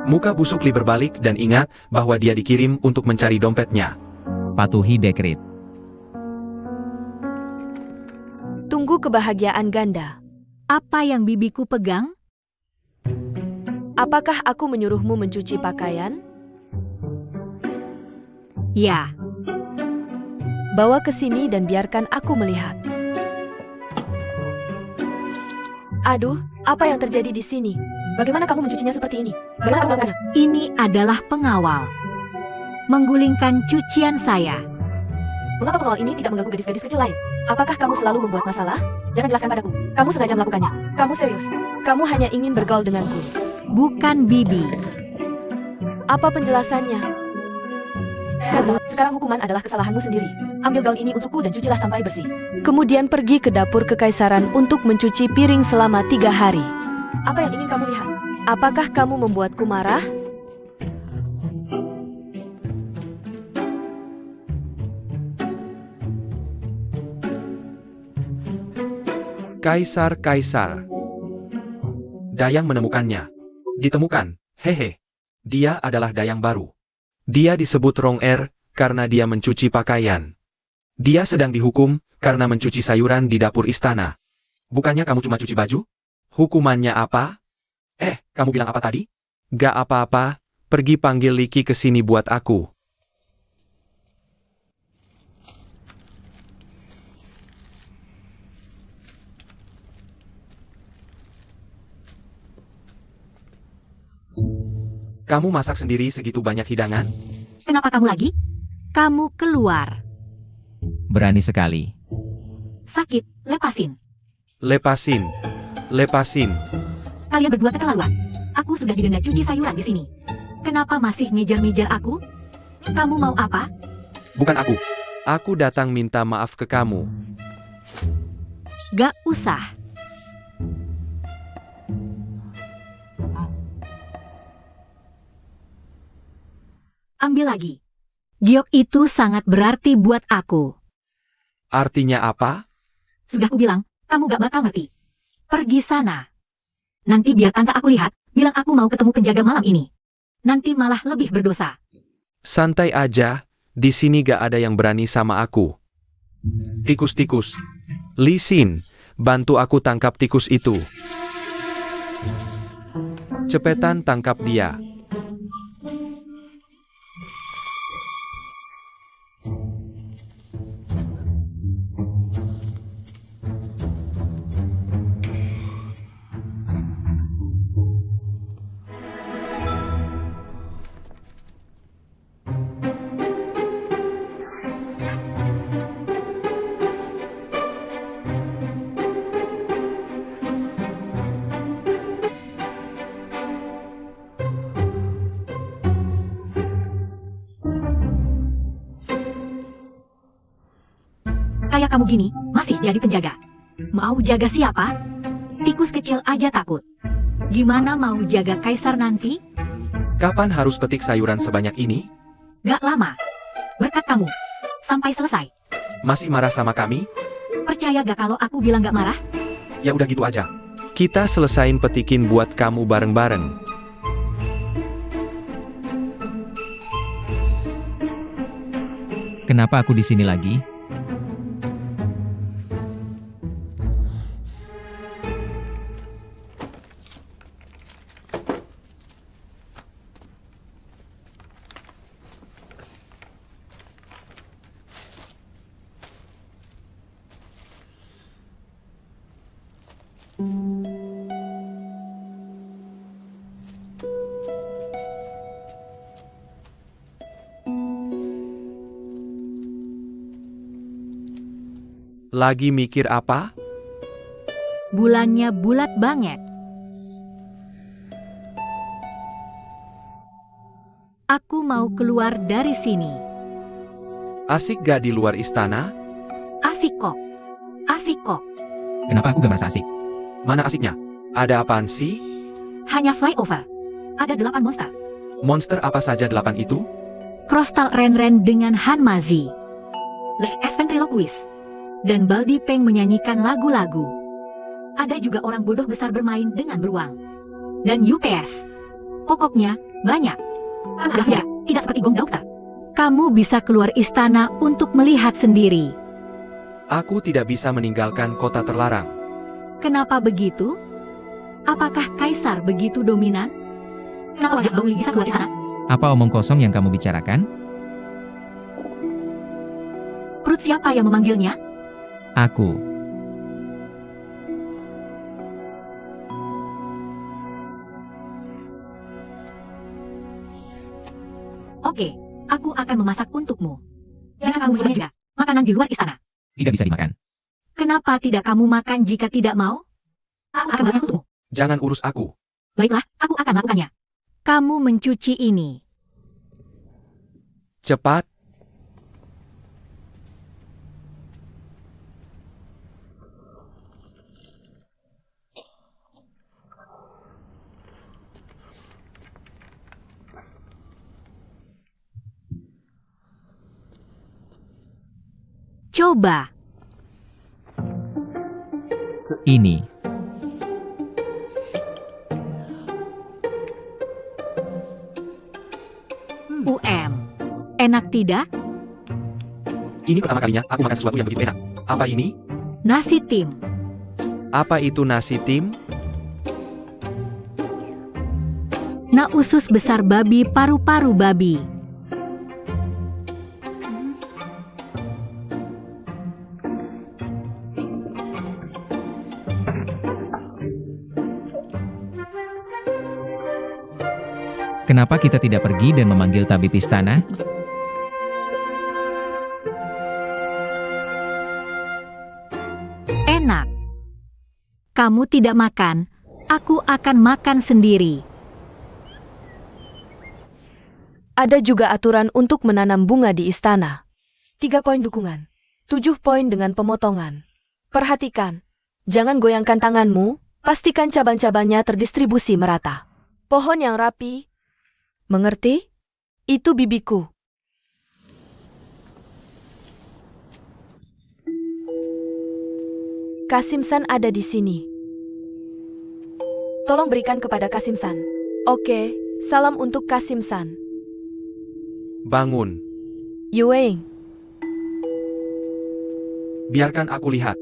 Muka busuk Li berbalik dan ingat bahwa dia dikirim untuk mencari dompetnya. Patuhi dekret. Tunggu kebahagiaan ganda. Apa yang bibiku pegang? Apakah aku menyuruhmu mencuci pakaian? Ya, Bawa ke sini dan biarkan aku melihat. Aduh, apa yang terjadi di sini? Bagaimana kamu mencucinya seperti ini? Bagaimana kamu melakukannya? ini adalah pengawal. Menggulingkan cucian saya. Mengapa pengawal ini tidak mengganggu gadis-gadis kecil lain? Apakah kamu selalu membuat masalah? Jangan jelaskan padaku. Kamu sengaja melakukannya. Kamu serius. Kamu hanya ingin bergaul denganku. Bukan Bibi. Apa penjelasannya? Karena sekarang hukuman adalah kesalahanmu sendiri. Ambil gaun ini untukku dan cucilah sampai bersih. Kemudian pergi ke dapur kekaisaran untuk mencuci piring selama 3 hari. Apa yang ingin kamu lihat? Apakah kamu membuatku marah? Kaisar. Dayang menemukannya. Ditemukan, hehe. Dia adalah Dayang baru. Dia disebut Rong Er karena dia mencuci pakaian. Dia sedang dihukum karena mencuci sayuran di dapur istana. Bukannya kamu cuma cuci baju? Hukumannya apa? Kamu bilang apa tadi? Gak apa-apa, pergi panggil Liki ke sini buat aku. Kamu masak sendiri segitu banyak hidangan? Kenapa kamu lagi? Kamu keluar. Berani sekali. Sakit, lepasin. Lepasin. Kalian berdua keterlaluan. Aku sudah didenda cuci sayuran di sini. Kenapa masih ngejar-ngejar aku? Kamu mau apa? Bukan aku. Aku datang minta maaf ke kamu. Gak usah. Ambil lagi. Giok itu sangat berarti buat aku. Artinya apa? Sudah kubilang, kamu gak bakal ngerti. Pergi sana. Nanti biar tante aku lihat, bilang aku mau ketemu penjaga malam ini. Nanti malah lebih berdosa. Santai aja, di sini gak ada yang berani sama aku. Tikus. Li Xin, bantu aku tangkap tikus itu. Cepetan tangkap dia. Kayak kamu gini, masih jadi penjaga. Mau jaga siapa? Tikus kecil aja takut. Gimana mau jaga kaisar nanti? Kapan harus petik sayuran sebanyak ini? Gak lama. Berkat kamu. Sampai selesai. Masih marah sama kami? Percaya gak kalau aku bilang gak marah? Ya udah gitu aja. Kita selesain petikin buat kamu bareng-bareng. Kenapa aku di sini lagi? Lagi mikir apa? Bulannya bulat banget. Aku mau keluar dari sini. Asik gak di luar istana? Asik kok. Asik kok. Kenapa aku gak merasa asik? Mana asiknya? Ada apaan sih? Hanya flyover. Ada 8 monster. Monster apa saja 8 itu? Krostal Ren-Ren dengan Han Mazi. Le Es ventriloquist. Dan Baldi Peng menyanyikan lagu-lagu. Ada juga orang bodoh besar bermain dengan beruang. Dan UPS. Pokoknya, banyak. Ya, tidak seperti Gong Dokter. Kamu bisa keluar istana untuk melihat sendiri. Aku tidak bisa meninggalkan kota terlarang. Kenapa begitu? Apakah Kaisar begitu dominan? Kenapa wajah Bauli bisa keluar istana? Apa omong kosong yang kamu bicarakan? Perut siapa yang memanggilnya? Aku. Oke, aku akan memasak untukmu. Dan kamu juga makanan di luar istana. Tidak bisa dimakan. Kenapa tidak kamu makan jika tidak mau? Aku akan makan untukmu. Jangan urus aku. Baiklah, aku akan melakukannya. Kamu mencuci ini. Cepat. Coba. Ini. Enak tidak? Ini pertama kalinya aku makan sesuatu yang begitu enak. Apa ini? Nasi tim. Apa itu nasi tim? Na usus besar babi paru-paru babi. Kenapa kita tidak pergi dan memanggil tabib istana? Enak. Kamu tidak makan, aku akan makan sendiri. Ada juga aturan untuk menanam bunga di istana. 3 poin dukungan. 7 poin dengan pemotongan. Perhatikan. Jangan goyangkan tanganmu, pastikan cabang-cabangnya terdistribusi merata. Pohon yang rapi. Mengerti? Itu bibiku. Kasim-san ada di sini. Tolong berikan kepada Kasim-san. Oke, salam untuk Kasim-san. Bangun. Yueng. Biarkan aku lihat.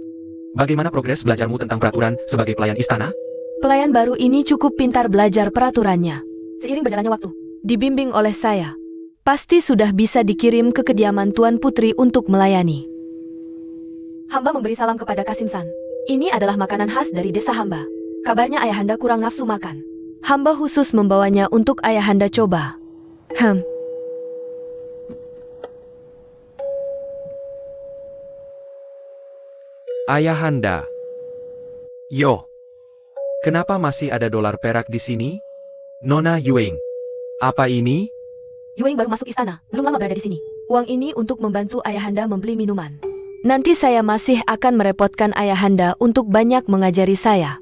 Bagaimana progres belajarmu tentang peraturan sebagai pelayan istana? Pelayan baru ini cukup pintar belajar peraturannya. Seiring berjalannya waktu, dibimbing oleh saya. Pasti sudah bisa dikirim ke kediaman Tuan Putri untuk melayani. Hamba memberi salam kepada Kasim-san. Ini adalah makanan khas dari desa hamba. Kabarnya ayahanda kurang nafsu makan. Hamba khusus membawanya untuk ayahanda coba. Ayahanda. Yo. Kenapa masih ada dolar perak di sini? Nona Yueng. Apa ini? Yueng baru masuk istana, belum lama berada di sini. Uang ini untuk membantu ayahanda membeli minuman. Nanti saya masih akan merepotkan ayahanda untuk banyak mengajari saya.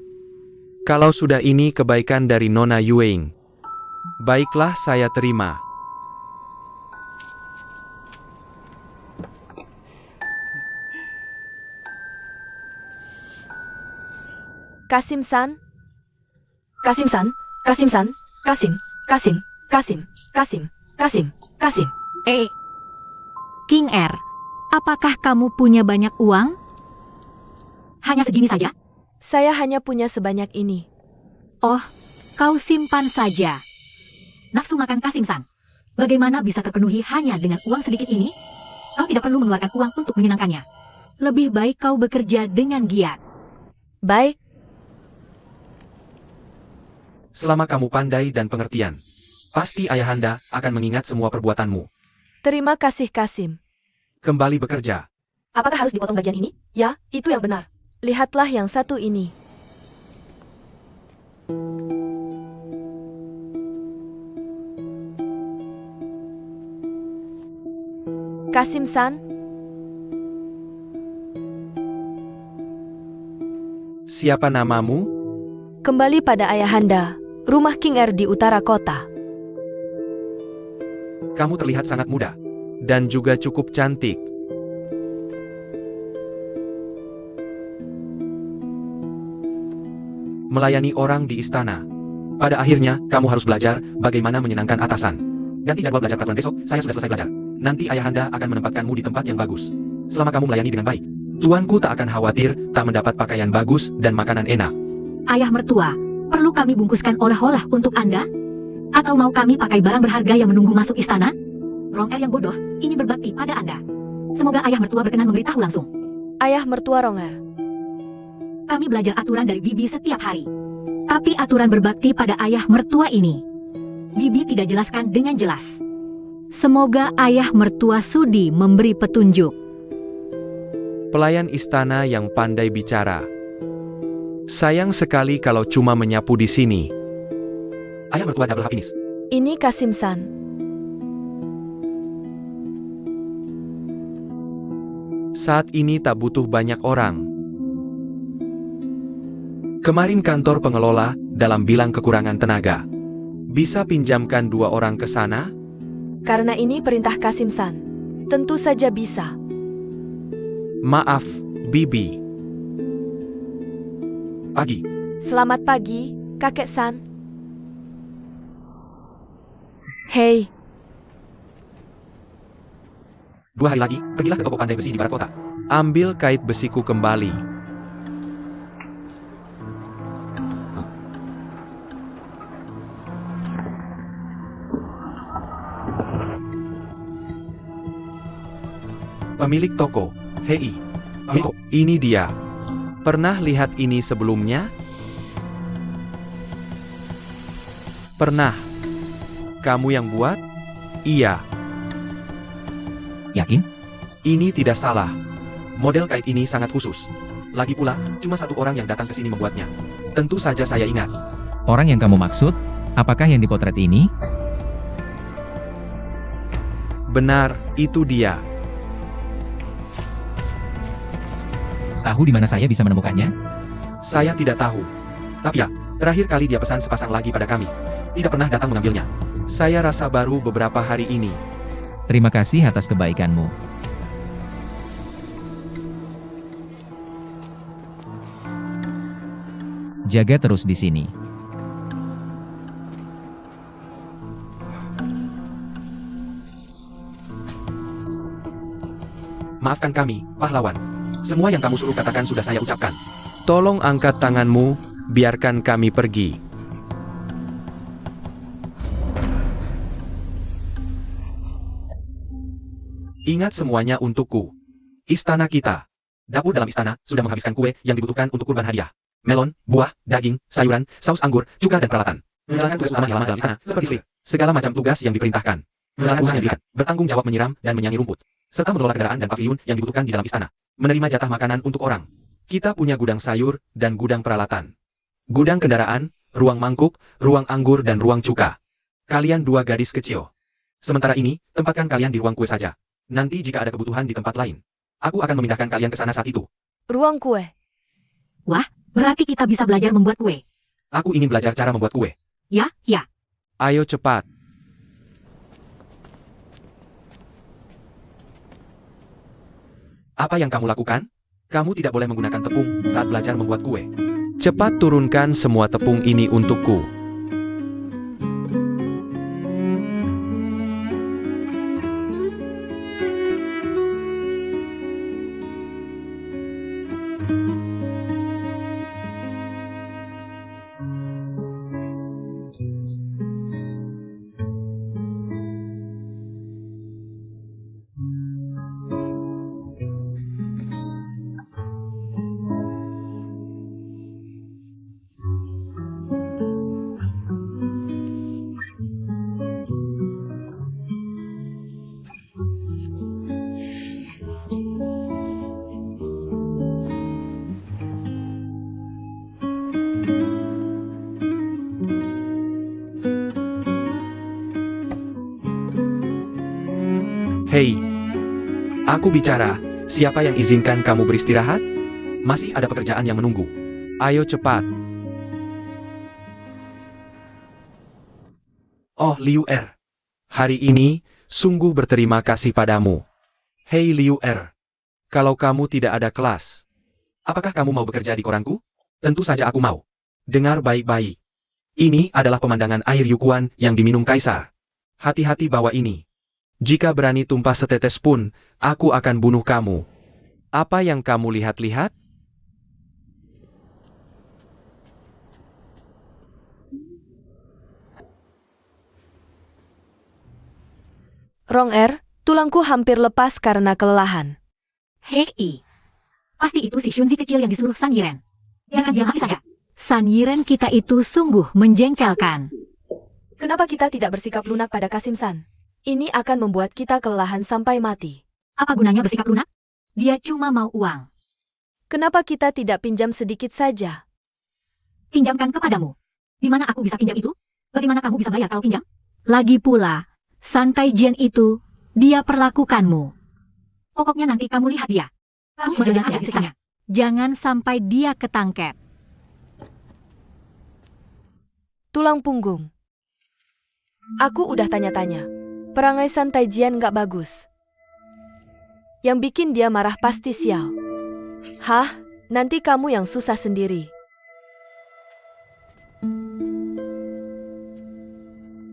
Kalau sudah ini kebaikan dari Nona Yueng. Baiklah, saya terima. Kasim-san. Kasim-san. Kasim-san. Kasim. Kasim. Kasim. Kasim. Kasim. Kasim. King R, apakah kamu punya banyak uang? Hanya segini saja? Saya hanya punya sebanyak ini. Oh, kau simpan saja. Nafsu makan Kasim-san. Bagaimana bisa terpenuhi hanya dengan uang sedikit ini? Kau tidak perlu mengeluarkan uang untuk menyenangkannya. Lebih baik kau bekerja dengan giat. Baik. Selama kamu pandai dan pengertian, pasti ayahanda akan mengingat semua perbuatanmu. Terima kasih Kasim. Kembali bekerja. Apakah harus dipotong bagian ini? Ya, itu yang benar. Lihatlah yang satu ini. Kasim-san. Siapa namamu? Kembali pada ayahanda. Rumah King R di utara kota. Kamu terlihat sangat muda. Dan juga cukup cantik. Melayani orang di istana. Pada akhirnya, kamu harus belajar bagaimana menyenangkan atasan. Ganti jadwal belajar peraturan besok, saya sudah selesai belajar. Nanti ayahanda akan menempatkanmu di tempat yang bagus. Selama kamu melayani dengan baik, tuanku tak akan khawatir tak mendapat pakaian bagus dan makanan enak. Ayah mertua, perlu kami bungkuskan oleh-oleh untuk Anda? Atau mau kami pakai barang berharga yang menunggu masuk istana? Rong yang bodoh, ini berbakti pada Anda. Semoga ayah mertua berkenan memberitahu langsung. Ayah mertua Ronger. Kami belajar aturan dari Bibi setiap hari. Tapi aturan berbakti pada ayah mertua ini, Bibi tidak jelaskan dengan jelas. Semoga ayah mertua sudi memberi petunjuk. Pelayan istana yang pandai bicara. Sayang sekali kalau cuma menyapu di sini. Ayah mertua double happiness. Ini Kasim-san. Saat ini tak butuh banyak orang. Kemarin kantor pengelola dalam bilang kekurangan tenaga. Bisa pinjamkan 2 orang ke sana? Karena ini perintah Kasim-san. Tentu saja bisa. Maaf, Bibi. Pagi. Selamat pagi, kakek-san. Hei, 2 hari lagi, pergilah ke toko pandai besi di barat kota. Ambil kait besiku kembali. Pemilik toko, hei, ini dia. Pernah lihat ini sebelumnya? Pernah. Kamu yang buat? Iya. Yakin? Ini tidak salah. Model kait ini sangat khusus. Lagi pula, cuma 1 orang yang datang ke sini membuatnya. Tentu saja saya ingat. Orang yang kamu maksud, apakah yang dipotret ini? Benar, itu dia. Tahu di mana saya bisa menemukannya? Saya tidak tahu. Tapi ya, terakhir kali dia pesan sepasang lagi pada kami. Tidak pernah datang mengambilnya. Saya rasa baru beberapa hari ini. Terima kasih atas kebaikanmu. Jaga terus di sini. Maafkan kami, pahlawan. Semua yang kamu suruh katakan sudah saya ucapkan. Tolong angkat tanganmu, biarkan kami pergi. Ingat semuanya untukku. Istana kita. Dapur dalam istana sudah menghabiskan kue yang dibutuhkan untuk kurban hadiah. Melon, buah, daging, sayuran, saus anggur, cuka dan peralatan. Menjalankan tugas utama halaman dalam istana, seperti slip. Segala macam tugas yang diperintahkan. Menjalankan urusan yang diberikan, bertanggung jawab menyiram dan menyanyi rumput. Serta mengelola kendaraan dan paviliun yang dibutuhkan di dalam istana. Menerima jatah makanan untuk orang. Kita punya gudang sayur dan gudang peralatan. Gudang kendaraan, ruang mangkuk, ruang anggur dan ruang cuka. Kalian 2 gadis kecil. Sementara ini, tempatkan kalian di ruang kue saja. Nanti jika ada kebutuhan di tempat lain, aku akan memindahkan kalian ke sana saat itu. ruang kue. Wah, berarti kita bisa belajar membuat kue. Aku ingin belajar cara membuat kue. Ya, ya. Ayo cepat. Apa yang kamu lakukan? Kamu tidak boleh menggunakan tepung saat belajar membuat kue. Cepat turunkan semua tepung ini untukku. Hei, aku bicara, siapa yang izinkan kamu beristirahat? Masih ada pekerjaan yang menunggu. Ayo cepat. Oh Liu Er, hari ini, sungguh berterima kasih padamu. Hei Liu Er, kalau kamu tidak ada kelas, apakah kamu mau bekerja di koranku? Tentu saja aku mau. Dengar baik-baik. Ini adalah pemandangan air Yukuan yang diminum Kaisar. Hati-hati bawa ini. Jika berani tumpah setetes pun, aku akan bunuh kamu. Apa yang kamu lihat-lihat? Rong tulangku hampir lepas karena kelelahan. Hei, pasti itu si Shunzi kecil yang disuruh San Yiren. Biarkan dia mati saja. San Yiren kita itu sungguh menjengkelkan. Kenapa kita tidak bersikap lunak pada Kasim-san? Ini akan membuat kita kelelahan sampai mati. Apa gunanya bersikap lunak? Dia cuma mau uang. Kenapa kita tidak pinjam sedikit saja? Pinjamkan kepadamu. Di mana aku bisa pinjam itu? Bagaimana kamu bisa bayar kalau pinjam? Lagi pula, Santai Jian itu, dia perlakukanmu. Pokoknya nanti kamu lihat dia. Kamu jalan aja di sekitarnya. Jangan sampai dia ketangkep. Tulang punggung. Aku udah tanya-tanya. Perangai Santai Jian gak bagus. Yang bikin dia marah pasti Xiao. Hah? Nanti kamu yang susah sendiri.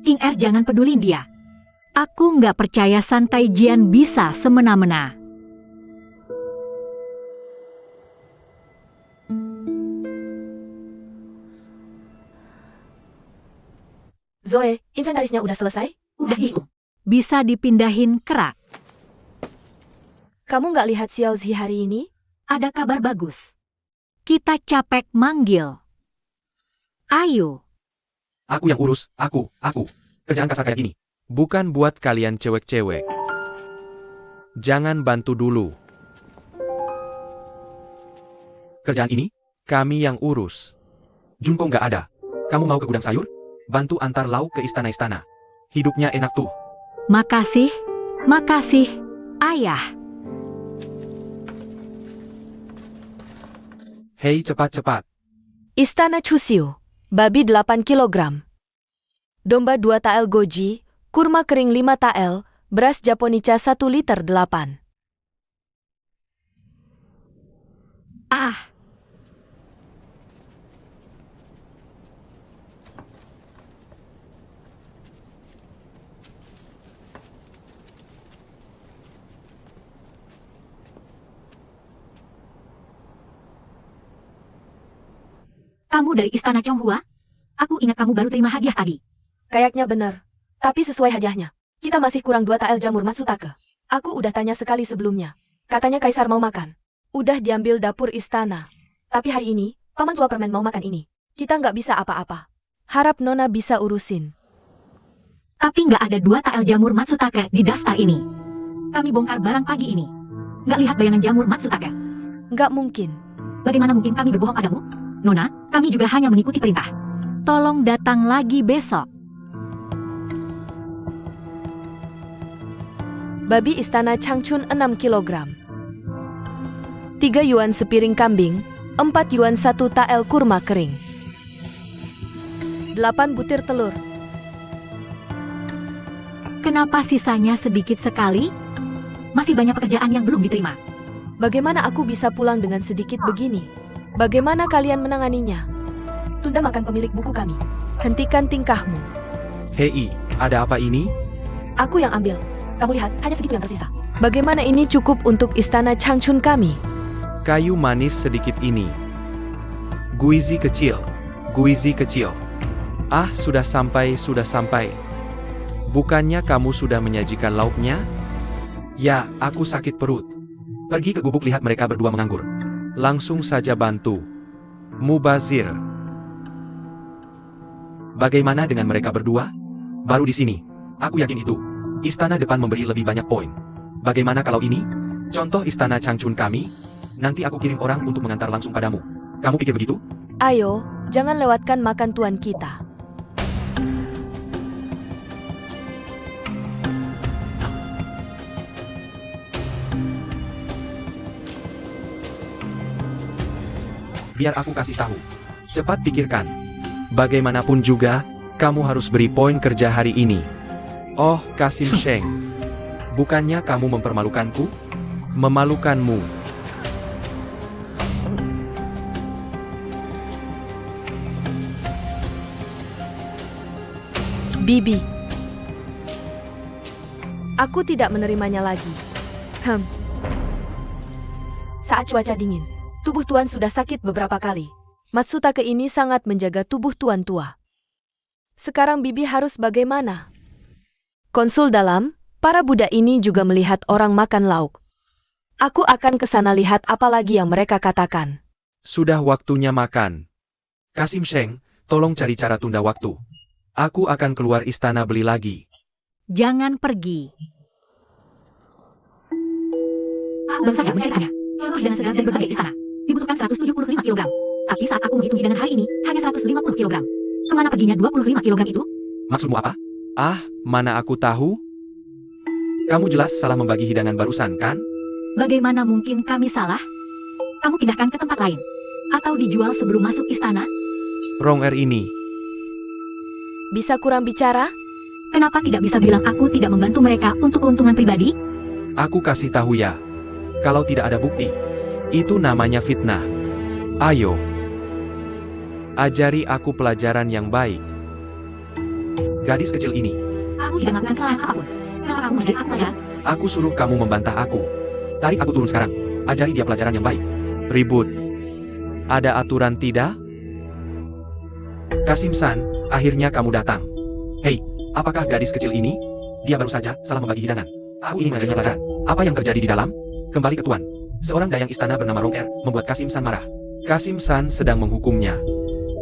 King jangan pedulin dia. Aku nggak percaya Santai Jian bisa semena-mena. Zoe, inventarisnya udah selesai? Udah itu. Bisa dipindahin kerak. Kamu nggak lihat Xiao Zi hari ini? Ada kabar bagus. Kita capek manggil. Ayo. Aku yang urus, aku. Kerjaan kasar kayak gini. Bukan buat kalian cewek-cewek. Jangan bantu dulu. Kerjaan ini, kami yang urus. Junko nggak ada. Kamu mau ke gudang sayur? Bantu antar lauk ke istana-istana. Hidupnya enak tuh. Makasih, ayah. Hei cepat-cepat. Istana Chusiu, babi 8 kg. Domba 2 tael goji, kurma kering 5 tael, beras japonica 1 liter 8. Ah. Kamu dari Istana Chonghua? Aku ingat kamu baru terima hadiah tadi. Kayaknya bener. Tapi sesuai hadiahnya. Kita masih kurang 2 tael jamur Matsutake. Aku udah tanya sekali sebelumnya. Katanya Kaisar mau makan. Udah diambil dapur istana. Tapi hari ini, Paman Tua Permen mau makan ini. Kita nggak bisa apa-apa. Harap Nona bisa urusin. Tapi nggak ada 2 tael jamur Matsutake di daftar ini. Kami bongkar barang pagi ini. Nggak lihat bayangan jamur Matsutake. Nggak mungkin. Bagaimana mungkin kami berbohong padamu? Nona, kami juga hanya mengikuti perintah. Tolong datang lagi besok. Babi istana Changchun 6 kg. 3 yuan sepiring kambing, 4 yuan 1 tael kurma kering. 8 butir telur. Kenapa sisanya sedikit sekali? Masih banyak pekerjaan yang belum diterima. Bagaimana aku bisa pulang dengan sedikit begini? Bagaimana kalian menanganinya? Tunda makan pemilik buku kami. Hentikan tingkahmu. Hei, ada apa ini? Aku yang ambil. Kamu lihat, hanya segitu yang tersisa. Bagaimana ini cukup untuk istana Changchun kami? Kayu manis sedikit ini. Guizi kecil. Ah, sudah sampai. Bukannya kamu sudah menyajikan lauknya? Ya, aku sakit perut. Pergi ke gubuk lihat mereka berdua menganggur. Langsung saja bantu. Mubazir. Bagaimana dengan mereka berdua? Baru di sini. Aku yakin itu. Istana depan memberi lebih banyak poin. Bagaimana kalau ini? Contoh istana Changchun kami. Nanti aku kirim orang untuk mengantar langsung padamu. Kamu pikir begitu? Ayo, jangan lewatkan makan tuan kita. Biar aku kasih tahu. Cepat pikirkan. Bagaimanapun juga, kamu harus beri poin kerja hari ini. Oh, Kasim Sheng. Bukannya kamu mempermalukanku? Memalukanmu. Bibi. Aku tidak menerimanya lagi. Saat cuaca dingin, tubuh Tuan sudah sakit beberapa kali. Matsutake ini sangat menjaga tubuh Tuan tua. Sekarang Bibi harus bagaimana? Konsul dalam, para budak ini juga melihat orang makan lauk. Aku akan ke sana lihat apa lagi yang mereka katakan. Sudah waktunya makan. Kasim Sheng, tolong cari cara tunda waktu. Aku akan keluar istana beli lagi. Jangan pergi. Aku baru saja menceritanya. Seluruh hidangan segar dari berbagai istana dibutuhkan 175 kg. Tapi saat aku menghitung hidangan hari ini, hanya 150 kg. Kemana perginya 25 kg itu? Maksudmu apa? Ah, mana aku tahu? Kamu jelas salah membagi hidangan barusan, kan? Bagaimana mungkin kami salah? Kamu pindahkan ke tempat lain. Atau dijual sebelum masuk istana? Rong Er ini. Bisa kurang bicara? Kenapa tidak bisa bilang aku tidak membantu mereka untuk keuntungan pribadi? Aku kasih tahu ya. Kalau tidak ada bukti, itu namanya fitnah. Ayo. Ajari aku pelajaran yang baik. Gadis kecil ini, Aku tidak melakukan kesalahan apapun. Kenapa kamu mengajari aku pelajaran? aku suruh kamu membantah aku. Tarik aku turun sekarang. Ajari dia pelajaran yang baik. Ribut. Ada aturan tidak? Kasim-san, akhirnya kamu datang. Hei, apakah gadis kecil ini? Dia baru saja salah membagi hidangan. Aku ingin mengajarnya pelajaran. Apa yang terjadi di dalam? Kembali ke Tuan. Seorang dayang istana bernama Rong Er membuat Kasim-san marah. Kasim-san sedang menghukumnya.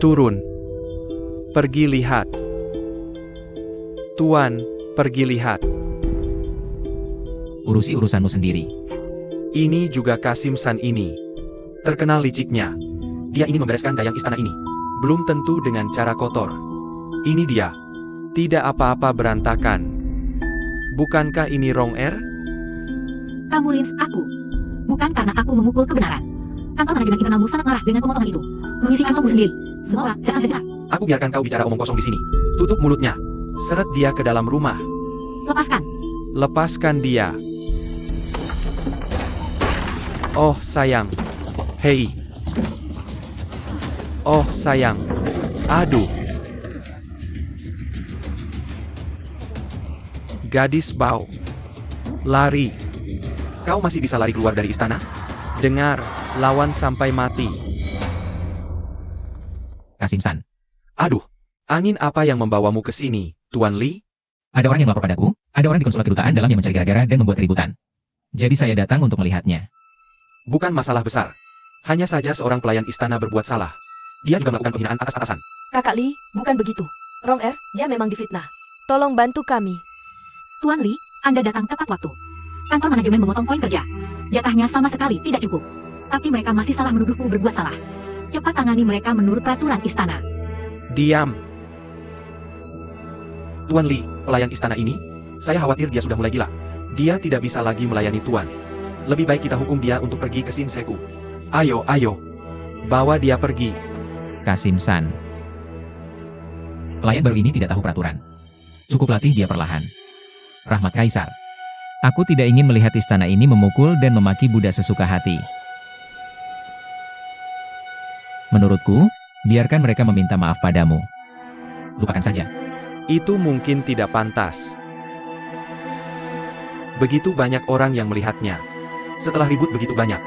Turun. Pergi lihat. Tuan, pergi lihat. Urusi urusanmu sendiri. Ini juga Kasim-san ini. Terkenal liciknya. Dia ingin membereskan dayang istana ini. Belum tentu dengan cara kotor. Ini dia. Tidak apa-apa berantakan. Bukankah ini Rong Er? Kamu lins aku. Bukan karena aku memukul kebenaran. Kantor manajemen internalmu sangat marah dengan pemotongan itu. Mengisi kantongmu sendiri. Semua orang datang dengar. Aku biarkan kau bicara omong kosong di sini. Tutup mulutnya. Seret dia ke dalam rumah. Lepaskan. Lepaskan dia. Oh sayang. Hei. Oh sayang. Aduh. Gadis bau. Lari. Kau masih bisa lari keluar dari istana? Dengar, lawan sampai mati. Kasim-san, Aduh, angin apa yang membawamu ke sini, Tuan Li? ada orang yang melapor padaku, ada orang di konsulat kedutaan dalam yang mencari gara-gara dan membuat keributan. Jadi saya datang untuk melihatnya. Bukan masalah besar. Hanya saja seorang pelayan istana berbuat salah. Dia juga melakukan penghinaan atas atasan. Kakak Li, bukan begitu. Rong Er, dia memang difitnah. Tolong bantu kami. Tuan Li, Anda datang tepat waktu. Kantor manajemen memotong poin kerja. Jatahnya sama sekali tidak cukup. Tapi mereka masih salah menuduhku berbuat salah. Cepat tangani mereka menurut peraturan istana. Diam. Tuan Li, pelayan istana ini, saya khawatir dia sudah mulai gila. Dia tidak bisa lagi melayani Tuan. Lebih baik kita hukum dia untuk pergi ke Shinseku. Ayo, ayo. Bawa dia pergi. Kasim-san. Pelayan baru ini tidak tahu peraturan. Cukup latih dia perlahan. Rahmat Kaisar. Aku tidak ingin melihat istana ini memukul dan memaki budak sesuka hati. Menurutku, biarkan mereka meminta maaf padamu. Lupakan saja. Itu mungkin tidak pantas. Begitu banyak orang yang melihatnya. Setelah ribut begitu banyak,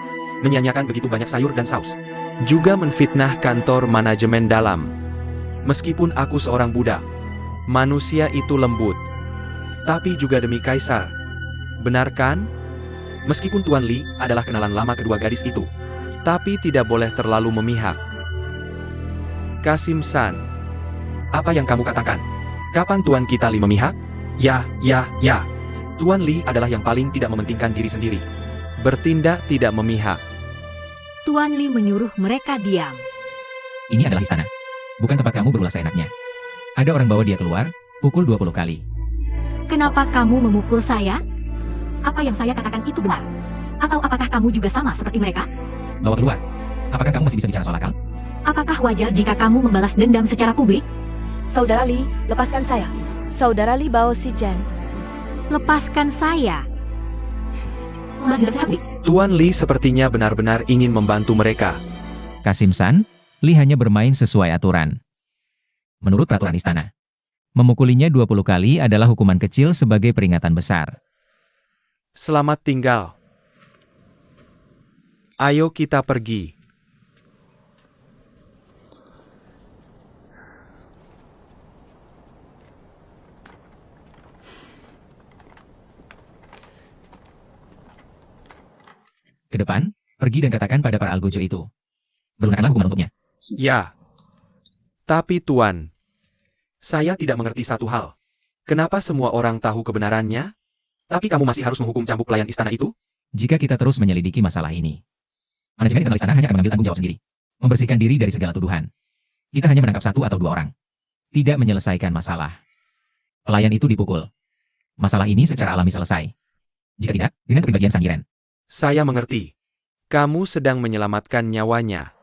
menyanyiakan begitu banyak sayur dan saus. Juga menfitnah kantor manajemen dalam. Meskipun aku seorang budak, manusia itu lembut. Tapi juga demi Kaisar. Benar kan? Meskipun Tuan Li adalah kenalan lama kedua gadis itu, tapi tidak boleh terlalu memihak. Kasim-san, apa yang kamu katakan? Kapan Tuan kita Li memihak? Ya. Tuan Li adalah yang paling tidak mementingkan diri sendiri. Bertindak tidak memihak. Tuan Li menyuruh mereka diam. Ini adalah istana. Bukan tempat kamu berulah seenaknya. Ada orang bawa dia keluar, pukul 20 kali. Kenapa kamu memukul saya? Apa yang saya katakan itu benar? Atau apakah kamu juga sama seperti mereka? Bawa keluar. Apakah kamu masih bisa bicara soal akal? Apakah wajar jika kamu membalas dendam secara publik? Saudara Li, lepaskan saya. Saudara Li Bao Si Chen. Lepaskan saya. Membalas dendam secara publik? Tuan Li sepertinya benar-benar ingin membantu mereka. Kasim-san, Li hanya bermain sesuai aturan. Menurut peraturan istana. Memukulinya 20 kali adalah hukuman kecil sebagai peringatan besar. Selamat tinggal. Ayo kita pergi. Ke depan, pergi dan katakan pada para algojo itu. Berlunakanlah hukuman untuknya. Ya. Tapi Tuan, saya tidak mengerti satu hal. Kenapa semua orang tahu kebenarannya? Tapi kamu masih harus menghukum cambuk pelayan istana itu? Jika kita terus menyelidiki masalah ini, manajemen internal istana hanya akan mengambil tanggung jawab sendiri. Membersihkan diri dari segala tuduhan. Kita hanya menangkap 1 atau 2 orang. Tidak menyelesaikan masalah. Pelayan itu dipukul. Masalah ini secara alami selesai. Jika tidak, dengan kepribadian Sang Yiren. Saya mengerti. Kamu sedang menyelamatkan nyawanya.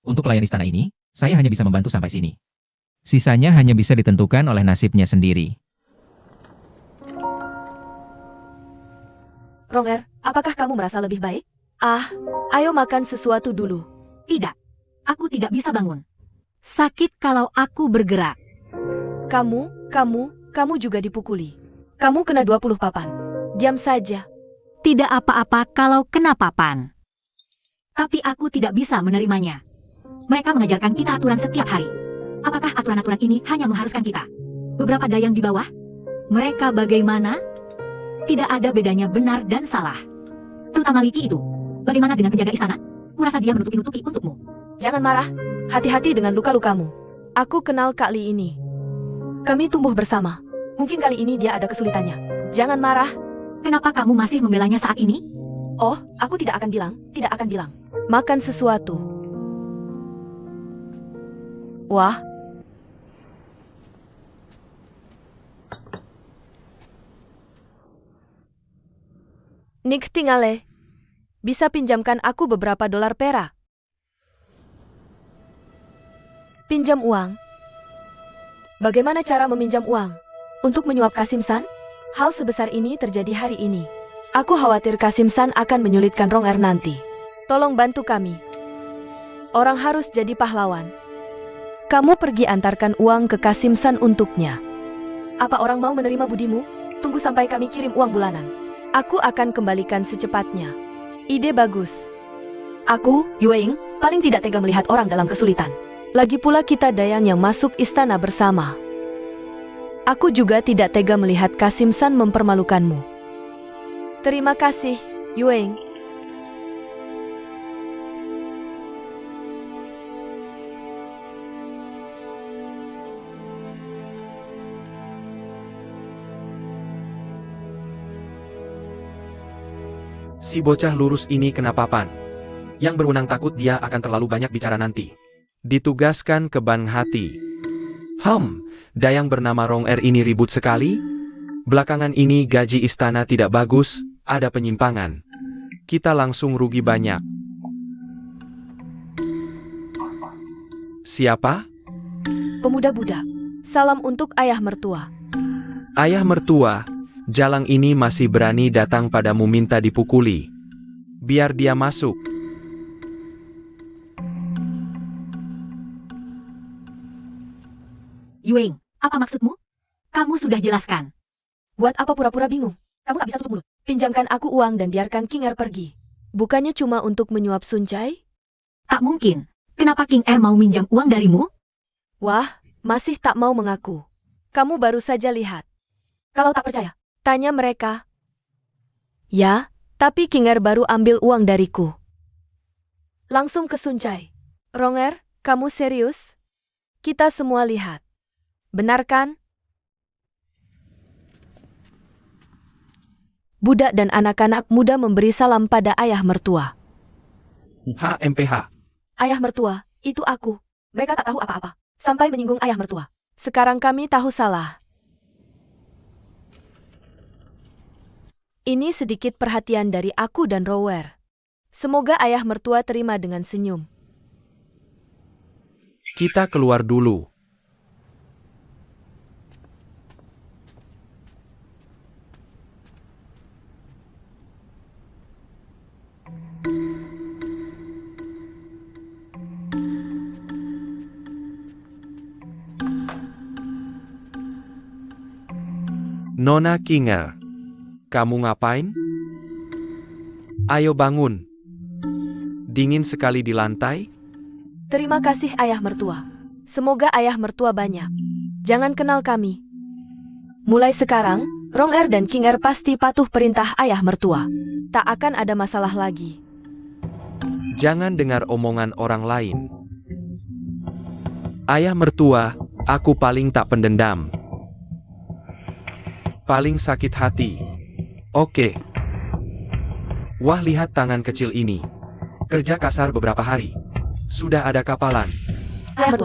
Untuk pelayan istana ini, saya hanya bisa membantu sampai sini. Sisanya hanya bisa ditentukan oleh nasibnya sendiri. Ronger, apakah kamu merasa lebih baik? Ayo makan sesuatu dulu. Tidak. Aku tidak bisa bangun. Sakit kalau aku bergerak. Kamu juga dipukuli. Kamu kena 20 papan. Diam saja. Tidak apa-apa kalau kena papan. Tapi aku tidak bisa menerimanya. Mereka mengajarkan kita aturan setiap hari. Apakah aturan-aturan ini hanya mengharuskan kita? Beberapa dayang di bawah? Mereka bagaimana? Tidak ada bedanya benar dan salah. Terutama Liki itu. Bagaimana dengan penjaga istana? Kurasa dia menutupi-nutupi untukmu. Jangan marah. Hati-hati dengan luka-lukamu. Aku kenal Kak Li ini. Kami tumbuh bersama. Mungkin kali ini dia ada kesulitannya. Jangan marah. Kenapa kamu masih membelanya saat ini? Oh, aku tidak akan bilang. Makan sesuatu. Wah. Nick tingale. Bisa pinjamkan aku beberapa dolar perak? Pinjam uang. Bagaimana cara meminjam uang? Untuk menyuap Kasim-san? Hal sebesar ini terjadi hari ini. Aku khawatir Kasim-san akan menyulitkan Ronger nanti. Tolong bantu kami. Orang harus jadi pahlawan. Kamu pergi antarkan uang ke Kasim-san untuknya. Apa orang mau menerima budimu? Tunggu sampai kami kirim uang bulanan. Aku akan kembalikan secepatnya. Ide bagus. Aku, Yueing, paling tidak tega melihat orang dalam kesulitan. Lagi pula kita dayang yang masuk istana bersama. Aku juga tidak tega melihat Kasim-san mempermalukanmu. Terima kasih, Yueing. Si bocah lurus ini kena papan. Yang berwenang takut dia akan terlalu banyak bicara nanti. Ditugaskan ke Ban Hati. Dayang bernama Ronger ini ribut sekali. Belakangan ini gaji istana tidak bagus, ada penyimpangan. Kita langsung rugi banyak. Siapa? Pemuda Buddha. Salam untuk ayah mertua. Ayah mertua, jalang ini masih berani datang padamu minta dipukuli. Biar dia masuk. Yueing, apa maksudmu? Kamu sudah jelaskan. Buat apa pura-pura bingung? Kamu tak bisa tutup mulut. Pinjamkan aku uang dan biarkan King Er pergi. Bukannya cuma untuk menyuap Suncai? Tak mungkin. Kenapa King Er mau minjam uang darimu? Wah, masih tak mau mengaku. Kamu baru saja lihat. Kalau tak percaya, tanya mereka. Ya, tapi King Er baru ambil uang dariku. Langsung ke Suncai. Ronger, kamu serius? Kita semua lihat. Benar kan? Budak dan anak-anak muda memberi salam pada ayah mertua. HMPH. Ayah mertua, itu aku. Mereka tak tahu apa-apa. Sampai menyinggung ayah mertua. Sekarang kami tahu salah. Ini sedikit perhatian dari aku dan Rower. Semoga ayah mertua terima dengan senyum. Kita keluar dulu. Nona Kinger, kamu ngapain? Ayo bangun. Dingin sekali di lantai. Terima kasih ayah mertua. Semoga ayah mertua banyak. Jangan kenal kami. Mulai sekarang, Rong Er dan King Er pasti patuh perintah ayah mertua. Tak akan ada masalah lagi. Jangan dengar omongan orang lain. Ayah mertua, aku paling tak pendendam. Paling sakit hati. Oke. Wah, lihat tangan kecil ini. Kerja kasar beberapa hari. Sudah ada kapalan. Ayah mertua.